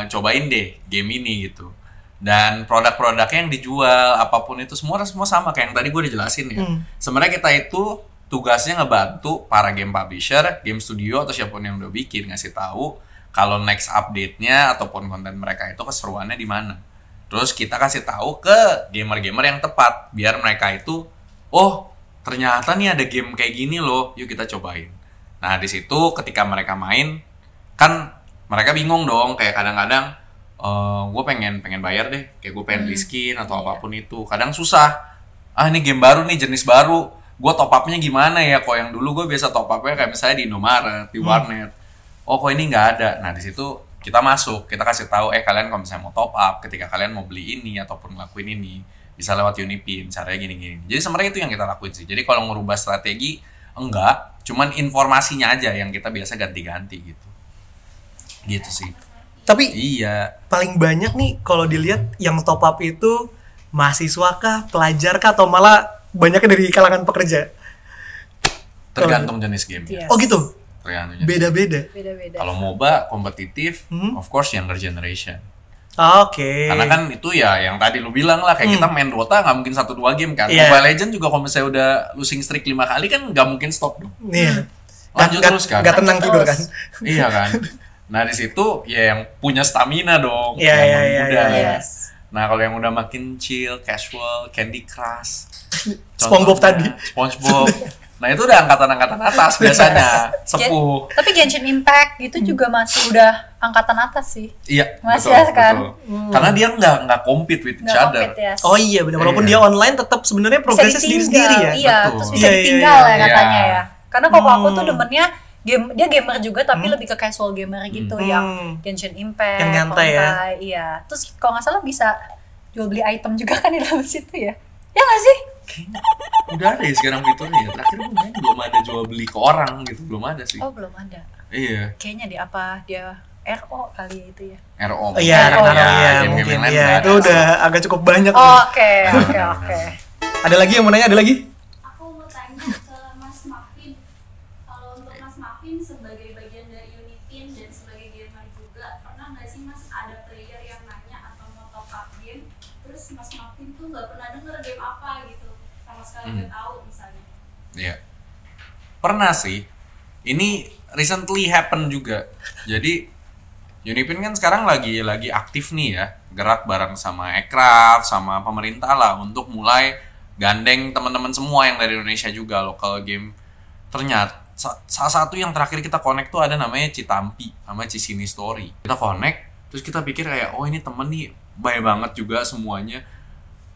cobain deh game ini gitu. Dan produk-produknya yang dijual apapun itu semua sama, kayak yang tadi gue udah jelasin ya. Sebenarnya kita itu tugasnya ngebantu para game publisher, game studio atau siapapun yang udah bikin, ngasih tahu kalau next update-nya ataupun konten mereka itu keseruannya di mana. Terus kita kasih tahu ke gamer-gamer yang tepat biar mereka itu ternyata nih ada game kayak gini loh, yuk kita cobain. Nah, di situ ketika mereka main kan mereka bingung dong, kayak kadang-kadang gue pengen bayar deh, kayak gue pengen beli skin atau apapun itu. Kadang susah. Ini game baru nih, jenis baru. Gue top up-nya gimana ya? Kok yang dulu gue biasa top up-nya kayak misalnya di Indomaret, di warnet. Kok ini nggak ada. Nah, di situ kita masuk, kita kasih tahu kalian kalau misalnya mau top up, ketika kalian mau beli ini ataupun ngelakuin ini, bisa lewat Unipin, caranya gini-gini. Jadi sebenarnya itu yang kita lakuin sih. Jadi kalau ngerubah strategi enggak, cuman informasinya aja yang kita biasa ganti-ganti gitu. Gitu sih. Tapi iya, paling banyak nih kalau dilihat yang top up itu mahasiswa kah, pelajar kah, atau malah banyaknya dari kalangan pekerja? tergantung jenis game. Yes. Oh gitu? Tergantung jenis. Beda-beda? Beda-beda. Kalau MOBA kompetitif, of course younger generation. Oke. Karena kan itu ya yang tadi lu bilang lah, kayak kita main Dota nggak mungkin 1-2 game kan. Yeah. Mobile Legends juga kalau misalnya udah losing streak 5 kali kan nggak mungkin stop dong. Iya. Lanjut terus kan. Gak tenang tidur kan. Iya kan. Nah di situ ya yang punya stamina dong. Iya, yang iya, muda. iya. Yes. Nah kalau yang udah makin chill, casual, Candy Crush, SpongeBob tadi. SpongeBob. Nah itu udah angkatan-angkatan atas biasanya, sepuh. Tapi Genshin Impact gitu juga masih udah angkatan atas sih. Iya, Masih betul, ya kan? betul. Karena dia nggak compete with each Nggak other. compete, yes. Oh iya benar. Walaupun dia online tetap sebenarnya Bisa progresnya ditinggal, sendiri-sendiri ya. Iya, Betul. terus bisa Iya, iya, ditinggal iya. ya katanya Iya. ya. Karena kalau aku tuh demennya dia gamer juga tapi lebih ke casual gamer gitu yang Genshin Impact, Yang nyantai ya. Iya. Terus kalau nggak salah bisa jual beli item juga kan di dalam situ ya. Ya nggak sih? Kayaknya udah ada ya sekarang fiturnya ya. Terakhir gue main belum ada jual beli ke orang gitu, belum ada sih. Oh belum ada. Iya. Kayaknya di apa dia RO kali ya itu ya. RO. Iya, Oh, iya, iya, game-game mungkin yang lain iya. nggak Itu ada. udah agak cukup banyak. Oh, nih. Oke. Ada lagi yang mau nanya? Ada lagi? Aku mau tanya ke Mas Marvin, kalau untuk Mas Marvin sebagai bagian dari Unipin dan sebagai gamer juga, pernah nggak sih Mas ada player yang nanya atau mau top up game, terus Mas Marvin tuh nggak pernah denger game apa gitu, sama sekali nggak tahu misalnya? Iya. Pernah sih. Ini recently happen juga. Jadi Unipin kan sekarang lagi aktif nih ya, gerak bareng sama Aircraft, sama pemerintah lah untuk mulai gandeng teman-teman semua yang dari Indonesia juga local game. Ternyata salah satu yang terakhir kita connect tuh ada namanya Citampi sama Cisini Story. Kita connect, terus kita pikir kayak ini temen nih baik banget juga semuanya.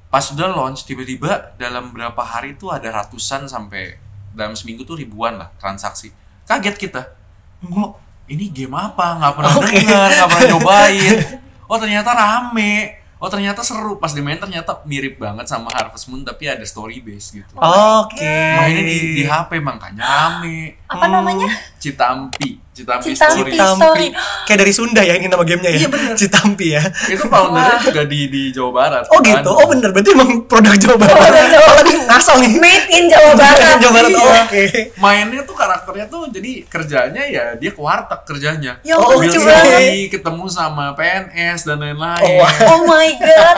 Pas udah launch tiba-tiba dalam berapa hari tuh ada ratusan sampai dalam seminggu tuh ribuan lah transaksi. Kaget kita. Kok ini game apa? Nggak pernah dengar, nggak pernah nyobain. Oh ternyata rame. Oh ternyata seru. Pas dimain ternyata mirip banget sama Harvest Moon tapi ada story base gitu. Oke. Mainnya di HP makanya rame. Apa namanya? Citampi Citampi Story. Story. Kayak dari Sunda ya ini nama gamenya ya? Iya, bener. Citampi ya? Itu foundernya juga di Jawa Barat. Oh gitu? Oh bener, berarti emang produk Jawa Barat. Produk Jawa Oh tadi ngasal nih. Made in Jawa Barat. Jawa Barat, Iya. oke. Mainnya tuh karakternya tuh jadi kerjanya ya dia ke warteg kerjanya. Ya Oh, lucu iya. banget. Ketemu sama PNS dan lain-lain. Oh my god.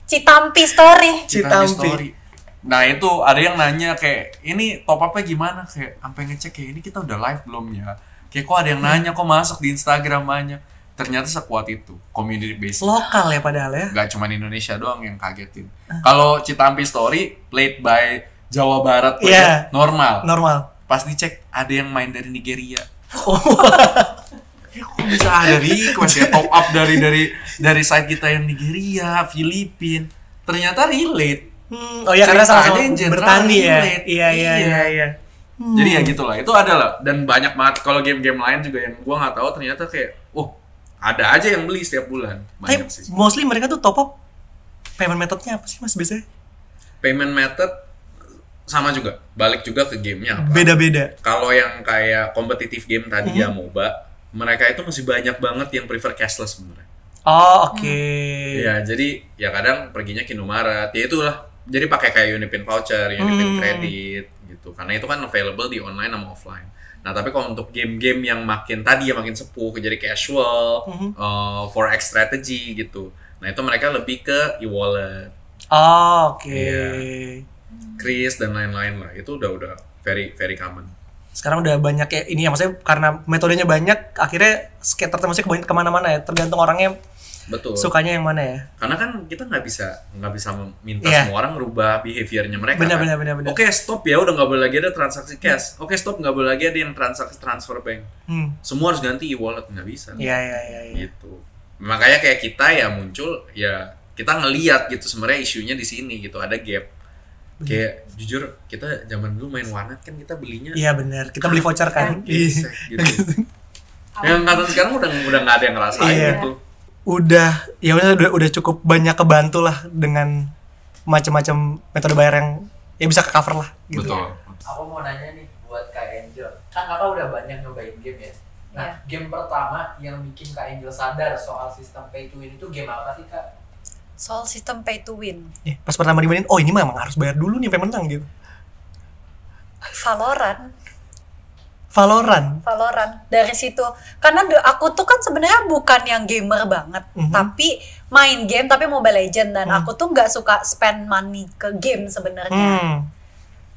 Citampi Story. Citampi. Story. Nah itu ada yang nanya kayak ini top up-nya gimana, kayak sampai ngecek kayak ini kita udah live belum ya, kayak kok ada yang nanya kok masuk di Instagram banyak. Ternyata sekuat itu community base. Lokal ya padahal ya? Gak cuma Indonesia doang yang kagetin. Kalau Citampi Story played by Jawa Barat player, Iya. normal. Normal. Pas dicek ada yang main dari Nigeria. kok bisa ada request ya top up dari site kita yang Nigeria, Filipina. Ternyata relate. Oh ya, karena sama-sama Cerita bertani ya. relate. Iya. Jadi ya gitulah, itu ada lah. Dan banyak banget kalau game-game lain juga yang gua nggak tahu ternyata kayak, ada aja yang beli setiap bulan. Banyak Tapi sih. mostly mereka tuh top up payment methodnya apa sih Mas biasanya? Payment method sama juga, balik juga ke gamenya apa. Beda-beda. Kalau yang kayak kompetitif game tadi ya MOBA, mereka itu masih banyak banget yang prefer cashless sebenarnya. Oh, oke. Ya, jadi ya kadang perginya ke Indomaret, ya itulah. Jadi pakai kayak Unipin voucher, Unipin kredit gitu. Karena itu kan available di online sama offline. Nah, tapi kalau untuk game-game yang makin sepuh, jadi casual, forex strategy gitu. Nah, itu mereka lebih ke e-wallet. Oh, oke. Iya. Kris dan lain-lain lah. Itu udah very very common. Sekarang udah banyak ya ini ya, maksudnya karena metodenya banyak, akhirnya skater musik kemana-mana ya, tergantung orangnya. Betul. Sukanya yang mana ya? Karena kan kita nggak bisa minta semua orang rubah behaviornya mereka. Benar. Oke, stop ya, udah nggak boleh lagi ada transaksi cash. Oke, stop, nggak boleh lagi ada yang transaksi transfer bank. Semua harus ganti e-wallet, nggak bisa. Iya. Gitu. Makanya kayak kita ya muncul ya, kita ngelihat gitu sebenarnya isunya di sini gitu, ada gap. Kayak jujur kita zaman dulu main warnet kan kita belinya. Iya benar, kita beli voucher kan. Gitu. Yang angkatan sekarang udah nggak ada yang ngerasain gitu. Udah cukup banyak kebantu lah dengan macam-macam metode bayar yang ya bisa ke cover lah gitu. Betul. Aku mau nanya nih buat Kak Angel, kan Kakak udah banyak nyobain game ya. Nah, game pertama yang bikin Kak Angel sadar soal sistem pay to win itu game apa sih Kak? Soal sistem pay to win. Pas pertama dimainin, ini memang harus bayar dulu nih sampai menang gitu. Valorant. Dari situ, karena aku tuh kan sebenarnya bukan yang gamer banget, tapi main game, tapi Mobile Legend, dan aku tuh nggak suka spend money ke game sebenarnya.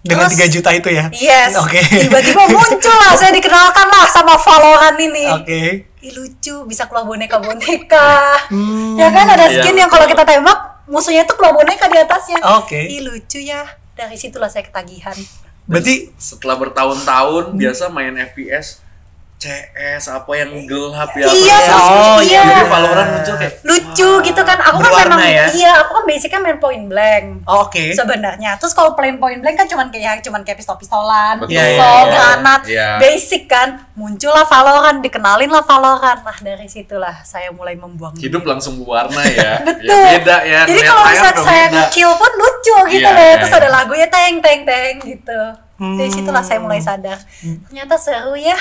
Dengan 3 juta itu ya? Yes. Oke. Tiba-tiba muncul lah, saya dikenalkan lah sama Valorant ini. Oke. Ih, lucu, bisa keluar boneka-boneka. Ya kan ada skin yang kalau kita tembak musuhnya tuh keluar boneka di atasnya. Oke. Ih, lucu ya. Dari situlah saya ketagihan. Berarti setelah bertahun-tahun biasa main FPS, CS apa yang gelap ya. Iya, Jadi Valorant muncul kayak lucu gitu kan. Aku kan memang aku kan basicnya main point blank. Oke. Sebenarnya. Terus kalau point blank kan cuman kayak pistol-pistolan, Pisau, granat, basic kan. Muncullah Valorant, dikenalin lah Valorant. Nah, dari situlah saya mulai membuang hidup langsung berwarna ya. Betul. Ya, beda ya. Jadi kalau misalnya saya nge-kill pun lucu gitu loh. Terus ada lagunya teng gitu. Dari situlah saya mulai sadar. Ternyata seru ya.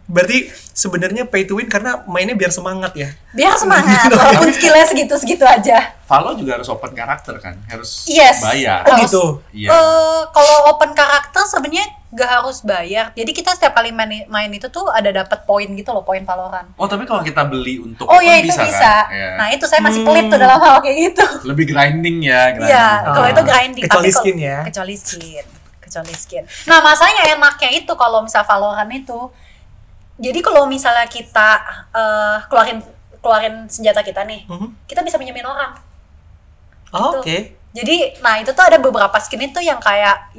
Berarti sebenarnya pay to win karena mainnya biar semangat ya. Biar semangat, walaupun skillnya segitu-segitu aja. Valo juga harus open karakter kan, harus bayar. Oh gitu. Iya. Kalau open karakter sebenarnya gak harus bayar. Jadi kita setiap kali main itu tuh ada dapat poin gitu loh, poin Valorant. Oh tapi kalau kita beli untuk itu bisa. Kan? Ya. Nah itu saya masih pelit tuh dalam hal kayak gitu. Lebih grinding ya. Iya, kalau itu grinding. Kecuali skin ya. Kecuali skin. Nah, masanya enaknya itu kalau misal Valorant itu, jadi kalau misalnya kita keluarin senjata kita nih, kita bisa pinjemin orang. Oh, Oke. Jadi, nah itu tuh ada beberapa skin itu yang kayak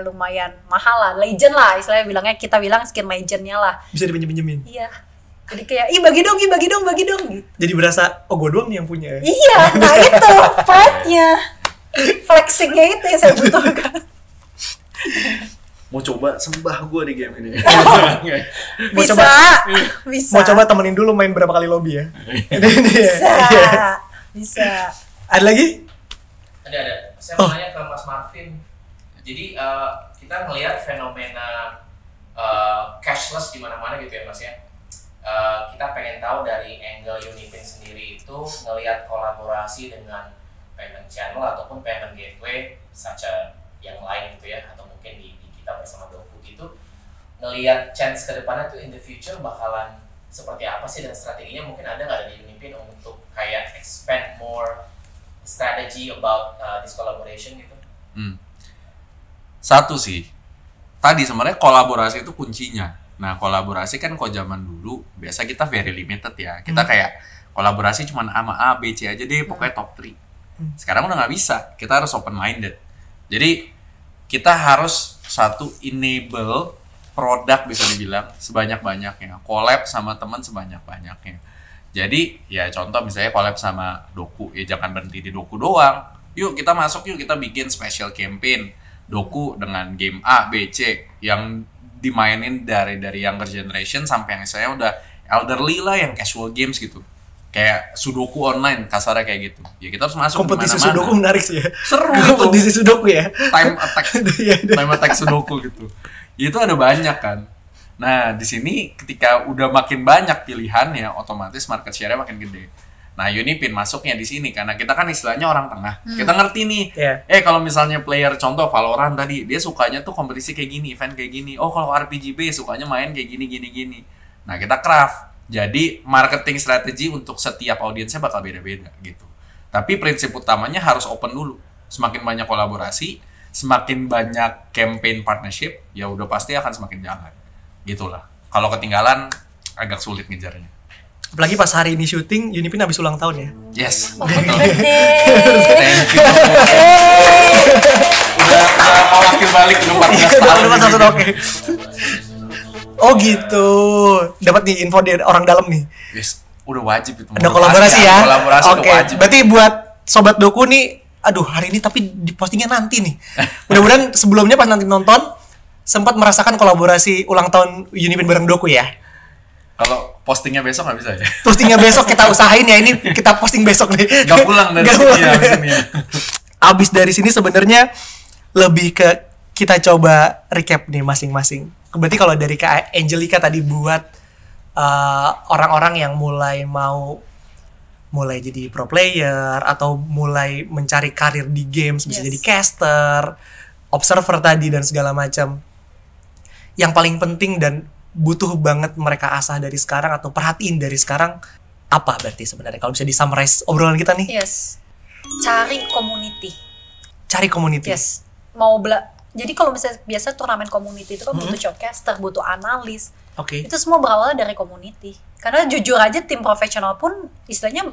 lumayan mahal lah, legend lah, istilahnya bilangnya, kita bilang skin legendnya lah. Bisa dipinjemin. Iya. Jadi kayak, bagi dong gitu. Jadi berasa, gue doang nih yang punya. Iya, nah itu fight-nya, flexing-nya itu yang saya butuhkan. Mau coba sembah gue di game ini. Bisa. Mau coba temenin dulu main berapa kali lobby ya. Bisa. Ada lagi? Ada. Saya mau nanya ke Mas Marvin. Jadi kita ngelihat fenomena cashless di mana-mana gitu ya Mas ya. Kita pengen tahu dari angle Unipin sendiri itu ngelihat kolaborasi dengan payment channel ataupun payment gateway saja yang lain gitu ya, atau mungkin di kita bersama Doku gitu, ngelihat chance ke depannya tuh in the future bakalan seperti apa sih, dan strateginya mungkin ada nggak dari Unipin untuk kayak expand more strategy about this collaboration gitu? Satu sih, tadi sebenarnya kolaborasi itu kuncinya. Nah kolaborasi kan kalau zaman dulu biasa kita very limited ya, kita kayak kolaborasi cuma sama A, B, C aja deh, pokoknya top 3. Sekarang udah nggak bisa, kita harus open minded. Jadi kita harus enable produk bisa dibilang sebanyak-banyaknya, collab sama teman sebanyak-banyaknya. Jadi ya contoh misalnya collab sama Doku, ya jangan berhenti di Doku doang. Yuk kita masuk, yuk kita bikin special campaign Doku dengan game A, B, C yang dimainin dari younger generation sampai yang saya udah elderly lah, yang casual games gitu. Kayak Sudoku online, kasarnya kayak gitu. Ya kita harus masuk kompetisi dimana-mana. Sudoku menarik sih ya. Seru kompetisi Sudoku ya. Time attack Sudoku gitu. Itu ada banyak kan. Nah, di sini ketika udah makin banyak pilihannya, otomatis market share-nya makin gede. Nah, Unipin masuknya di sini karena kita kan istilahnya orang tengah. Kita ngerti nih. Kalau misalnya player contoh Valorant tadi, dia sukanya tuh kompetisi kayak gini, event kayak gini. Oh, kalau RPG base sukanya main kayak gini. Nah, kita craft. Jadi, marketing strategi untuk setiap audiensnya bakal beda-beda gitu. Tapi prinsip utamanya harus open dulu. Semakin banyak kolaborasi, semakin banyak campaign partnership, ya udah pasti akan semakin jalan. Gitulah. Kalau ketinggalan agak sulit ngejarnya. Apalagi pas hari ini syuting, Unipin habis ulang tahun ya. Yes. Happy Betul. birthday. Thank you. Udah mau wakil balik udah 14 tahun. Oke. Oh gitu. Dapat nih info dari orang dalam nih. Yes. Udah wajib itu. Ada kolaborasi ya. Kolaborasi udah wajib. Berarti buat sobat Doku nih, aduh hari ini tapi di postingnya nanti nih. Mudah-mudahan sebelumnya pas nanti nonton sempat merasakan kolaborasi ulang tahun Unipin bareng Doku ya. Kalau postingnya besok nggak bisa ya? Postingnya besok kita usahain ya, ini kita posting besok nih. Gak pulang dari sini ya, abis ini ya. Abis dari sini sebenarnya lebih ke kita coba recap nih masing-masing. Berarti kalau dari Kak Angelica tadi buat orang-orang yang mulai jadi pro player atau mulai mencari karir di games, bisa jadi caster, observer tadi dan segala macam. Yang paling penting dan butuh banget mereka asah dari sekarang atau perhatiin dari sekarang apa berarti sebenarnya kalau bisa di-summarize obrolan kita nih? Yes. Cari community. Cari community. Yes. Jadi kalau misalnya biasa turnamen community itu kan butuh showcaster, butuh analis. Itu semua berawal dari community. Karena jujur aja tim profesional pun istilahnya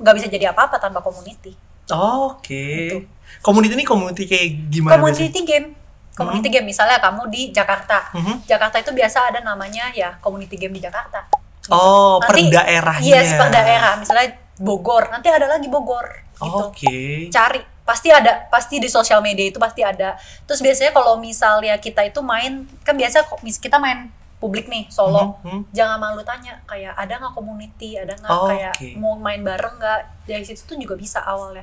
nggak bisa jadi apa-apa tanpa community. Gitu. Community ini community kayak gimana? Community game. Community game, misalnya kamu di Jakarta. Jakarta itu biasa ada namanya ya community game di Jakarta. Gitu. Oh, per daerahnya. Yes, per daerah. Misalnya Bogor, nanti ada lagi Bogor. Gitu. Cari, pasti di sosial media itu pasti ada. Terus biasanya kalau misalnya kita itu main, kan biasa kita main publik nih, solo. Jangan malu tanya, kayak ada nggak community, ada nggak kayak mau main bareng nggak? Dari situ tuh juga bisa awalnya.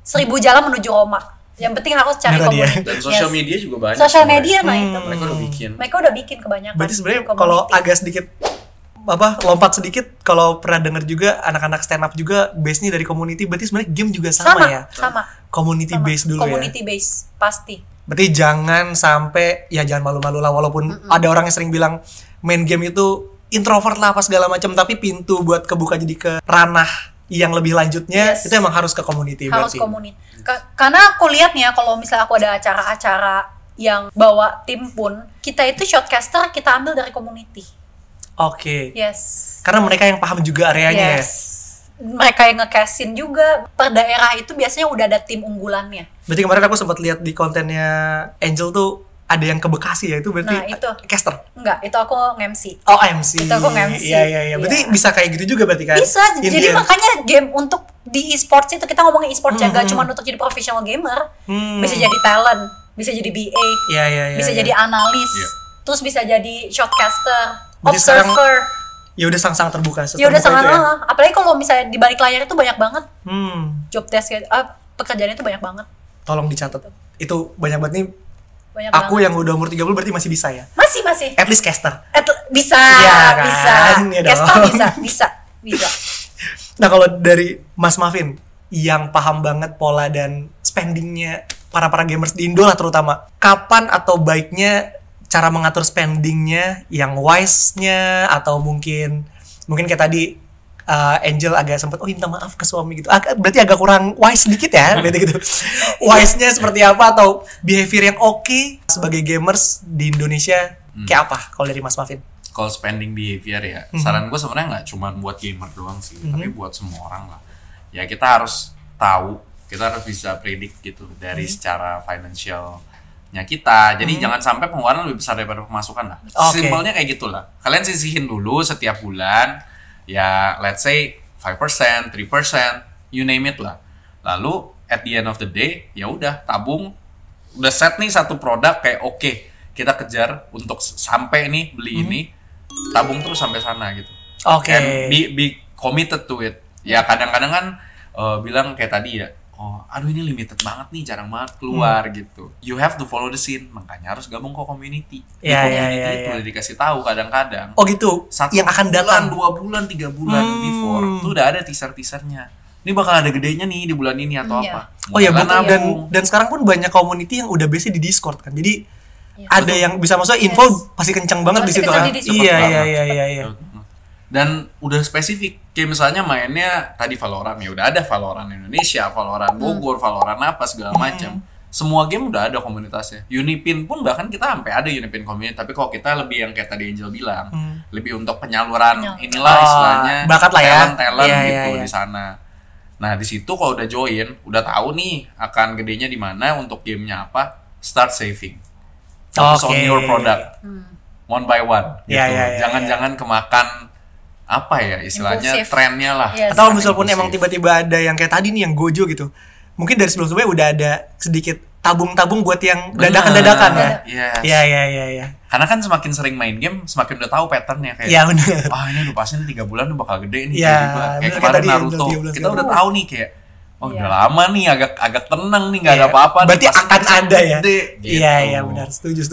1000 jalan menuju Roma. Yang penting harus cari komunitas. Dan sosial media juga banyak. Sosial media itu. Mereka udah bikin kebanyakan. Berarti sebenarnya kalau agak sedikit lompat sedikit, kalau pernah dengar juga anak-anak stand up juga base-nya dari community, berarti sebenarnya game juga sama ya? Sama. Community base dulu community base, pasti. Berarti jangan sampai, ya jangan malu-malu lah, walaupun ada orang yang sering bilang main game itu introvert lah apa segala macam, tapi pintu buat kebuka jadi ke ranah yang lebih lanjutnya itu emang harus ke community. Harus community. Karena aku lihat nih ya, kalau misalnya aku ada acara-acara yang bawa tim pun, kita itu shotcaster kita ambil dari community. Yes. Karena mereka yang paham juga areanya ya. Mereka yang nge-castin juga. Per daerah itu biasanya udah ada tim unggulannya. Berarti kemarin aku sempat lihat di kontennya Angel tuh ada yang ke Bekasi ya, itu berarti itu caster? Enggak, itu aku nge-MC. Oh, MC. Itu aku nge-MC. Iya. Berarti bisa kayak gitu juga berarti kan? Bisa, jadi makanya game untuk di e-sports itu, kita ngomongin e-sports ya, gak cuma untuk jadi professional gamer. Bisa jadi talent, bisa jadi BA, bisa jadi analis, terus bisa jadi shotcaster, observer. Ya udah sangat terbuka. Ya udah sangat, apalagi kalau misalnya di balik layar itu banyak banget. Job desk, pekerjaan itu banyak banget. Tolong dicatat. Itu banyak banget nih. Aku yang udah umur 30 berarti masih bisa ya? Masih. At least caster. Bisa, ya, bisa. Ya caster bisa. Nah kalau dari Mas Mavin yang paham banget pola dan spendingnya para gamers di Indo lah terutama, kapan atau baiknya cara mengatur spendingnya yang wise-nya, atau mungkin kayak tadi Angel agak sempat minta maaf ke suami gitu. Berarti agak kurang wise sedikit ya, berarti gitu. Wise-nya seperti apa, atau behavior yang oke sebagai gamers di Indonesia kayak apa kalau dari Mas Mavin? Kalau spending behavior ya, saran gue sebenarnya nggak cuma buat gamer doang sih, tapi buat semua orang lah. Ya kita harus tahu, kita harus bisa predict gitu dari secara financial kita. Jadi jangan sampai pengeluaran lebih besar daripada pemasukan lah. Simpelnya kayak gitulah. Kalian sisihin dulu setiap bulan, ya let's say 5%, 3%, you name it lah. Lalu at the end of the day, ya udah tabung, udah set nih satu produk kayak oke, kita kejar untuk sampai nih beli ini, tabung terus sampai sana gitu. And be committed to it. Ya kadang-kadang kan bilang kayak tadi ya, aduh ini limited banget nih, jarang banget keluar gitu. You have to follow the scene, makanya harus gabung ke community. Di community itu udah dikasih tahu kadang-kadang. Oh gitu. Satu yang akan datang 2 bulan, 3 bulan before tuh udah ada teaser-teasernya. Ini bakal ada gedenya nih di bulan ini atau apa. Oh iya betul. Dan sekarang pun banyak community yang udah base di Discord kan. Jadi ada yang bisa maksudnya info pasti kencang banget di situ kan. Iya. Dan udah spesifik, kayak misalnya mainnya tadi Valorant, ya udah ada Valorant Indonesia, Valorant Bogor, Valorant apa segala macam. Semua game udah ada komunitasnya. Unipin pun bahkan kita sampai ada Unipin community, tapi kalau kita lebih yang kayak tadi Angel bilang, lebih untuk penyaluran inilah istilahnya bakat lah ya. Talent gitu di sana. Nah, di situ kalau udah join, udah tahu nih akan gedenya di mana, untuk gamenya apa, start saving. Focus on your product. One by one gitu. Jangan kemakan apa ya istilahnya trennya lah. Atau misalnya pun emang tiba-tiba ada yang kayak tadi nih yang Gojo gitu, mungkin dari sebelum-sebelumnya udah ada sedikit tabung-tabung buat yang dadakan-dadakan ya. Iya. Karena kan semakin sering main game semakin udah tahu patternnya kayak. Iya benar. Ini udah pasti 3 bulan udah bakal gede nih tiba-tiba. Kayak kemarin Naruto, kita udah tahu nih kayak udah lama nih agak tenang nih, nggak ada apa-apa. Berarti akan ada ya. Gitu. Iya benar, setuju.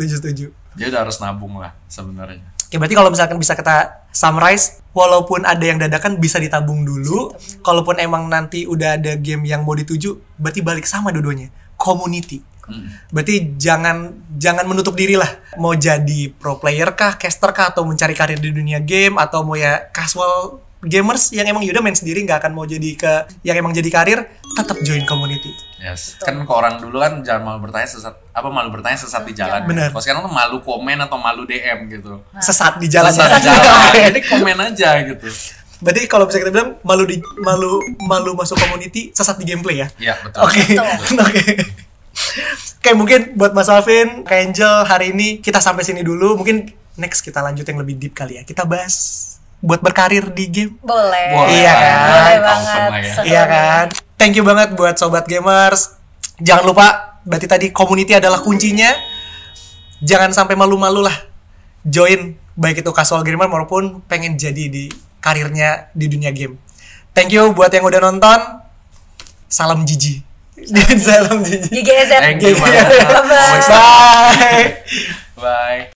Jadi udah harus nabung lah sebenarnya. Oke, berarti kalau misalkan bisa kita summarize, walaupun ada yang dadakan bisa ditabung dulu. Kalaupun emang nanti udah ada game yang mau dituju, berarti balik sama dua-duanya, community. Berarti jangan menutup diri lah. Mau jadi pro player kah, caster kah, atau mencari karir di dunia game, atau mau ya casual gamers yang emang udah main sendiri, nggak akan mau jadi ke yang emang jadi karir, tetap join community. Yes. Kan ke orang dulu kan jangan malu bertanya sesat di jalan. Bener. Kalau sekarang tuh malu komen atau malu DM gitu. Sesat di jalan. Jadi komen aja gitu. Berarti kalau bisa kita bilang malu masuk community, sesat di gameplay ya. Iya, betul. Oke, mungkin buat Mas Alvin, Kak Angel, hari ini kita sampai sini dulu. Mungkin next kita lanjut yang lebih deep kali ya. Kita bahas buat berkarir di game. Boleh. Iya kan? Boleh banget. Iya kan? Thank you banget buat Sobat Gamers. Jangan lupa, berarti tadi community adalah kuncinya. Jangan sampai malu-malu lah. Join, baik itu casual gamer maupun pengen jadi di karirnya di dunia game. Thank you buat yang udah nonton. Salam Jiji. Salam Jiji. GGZ. Thank you banget. Bye. Bye.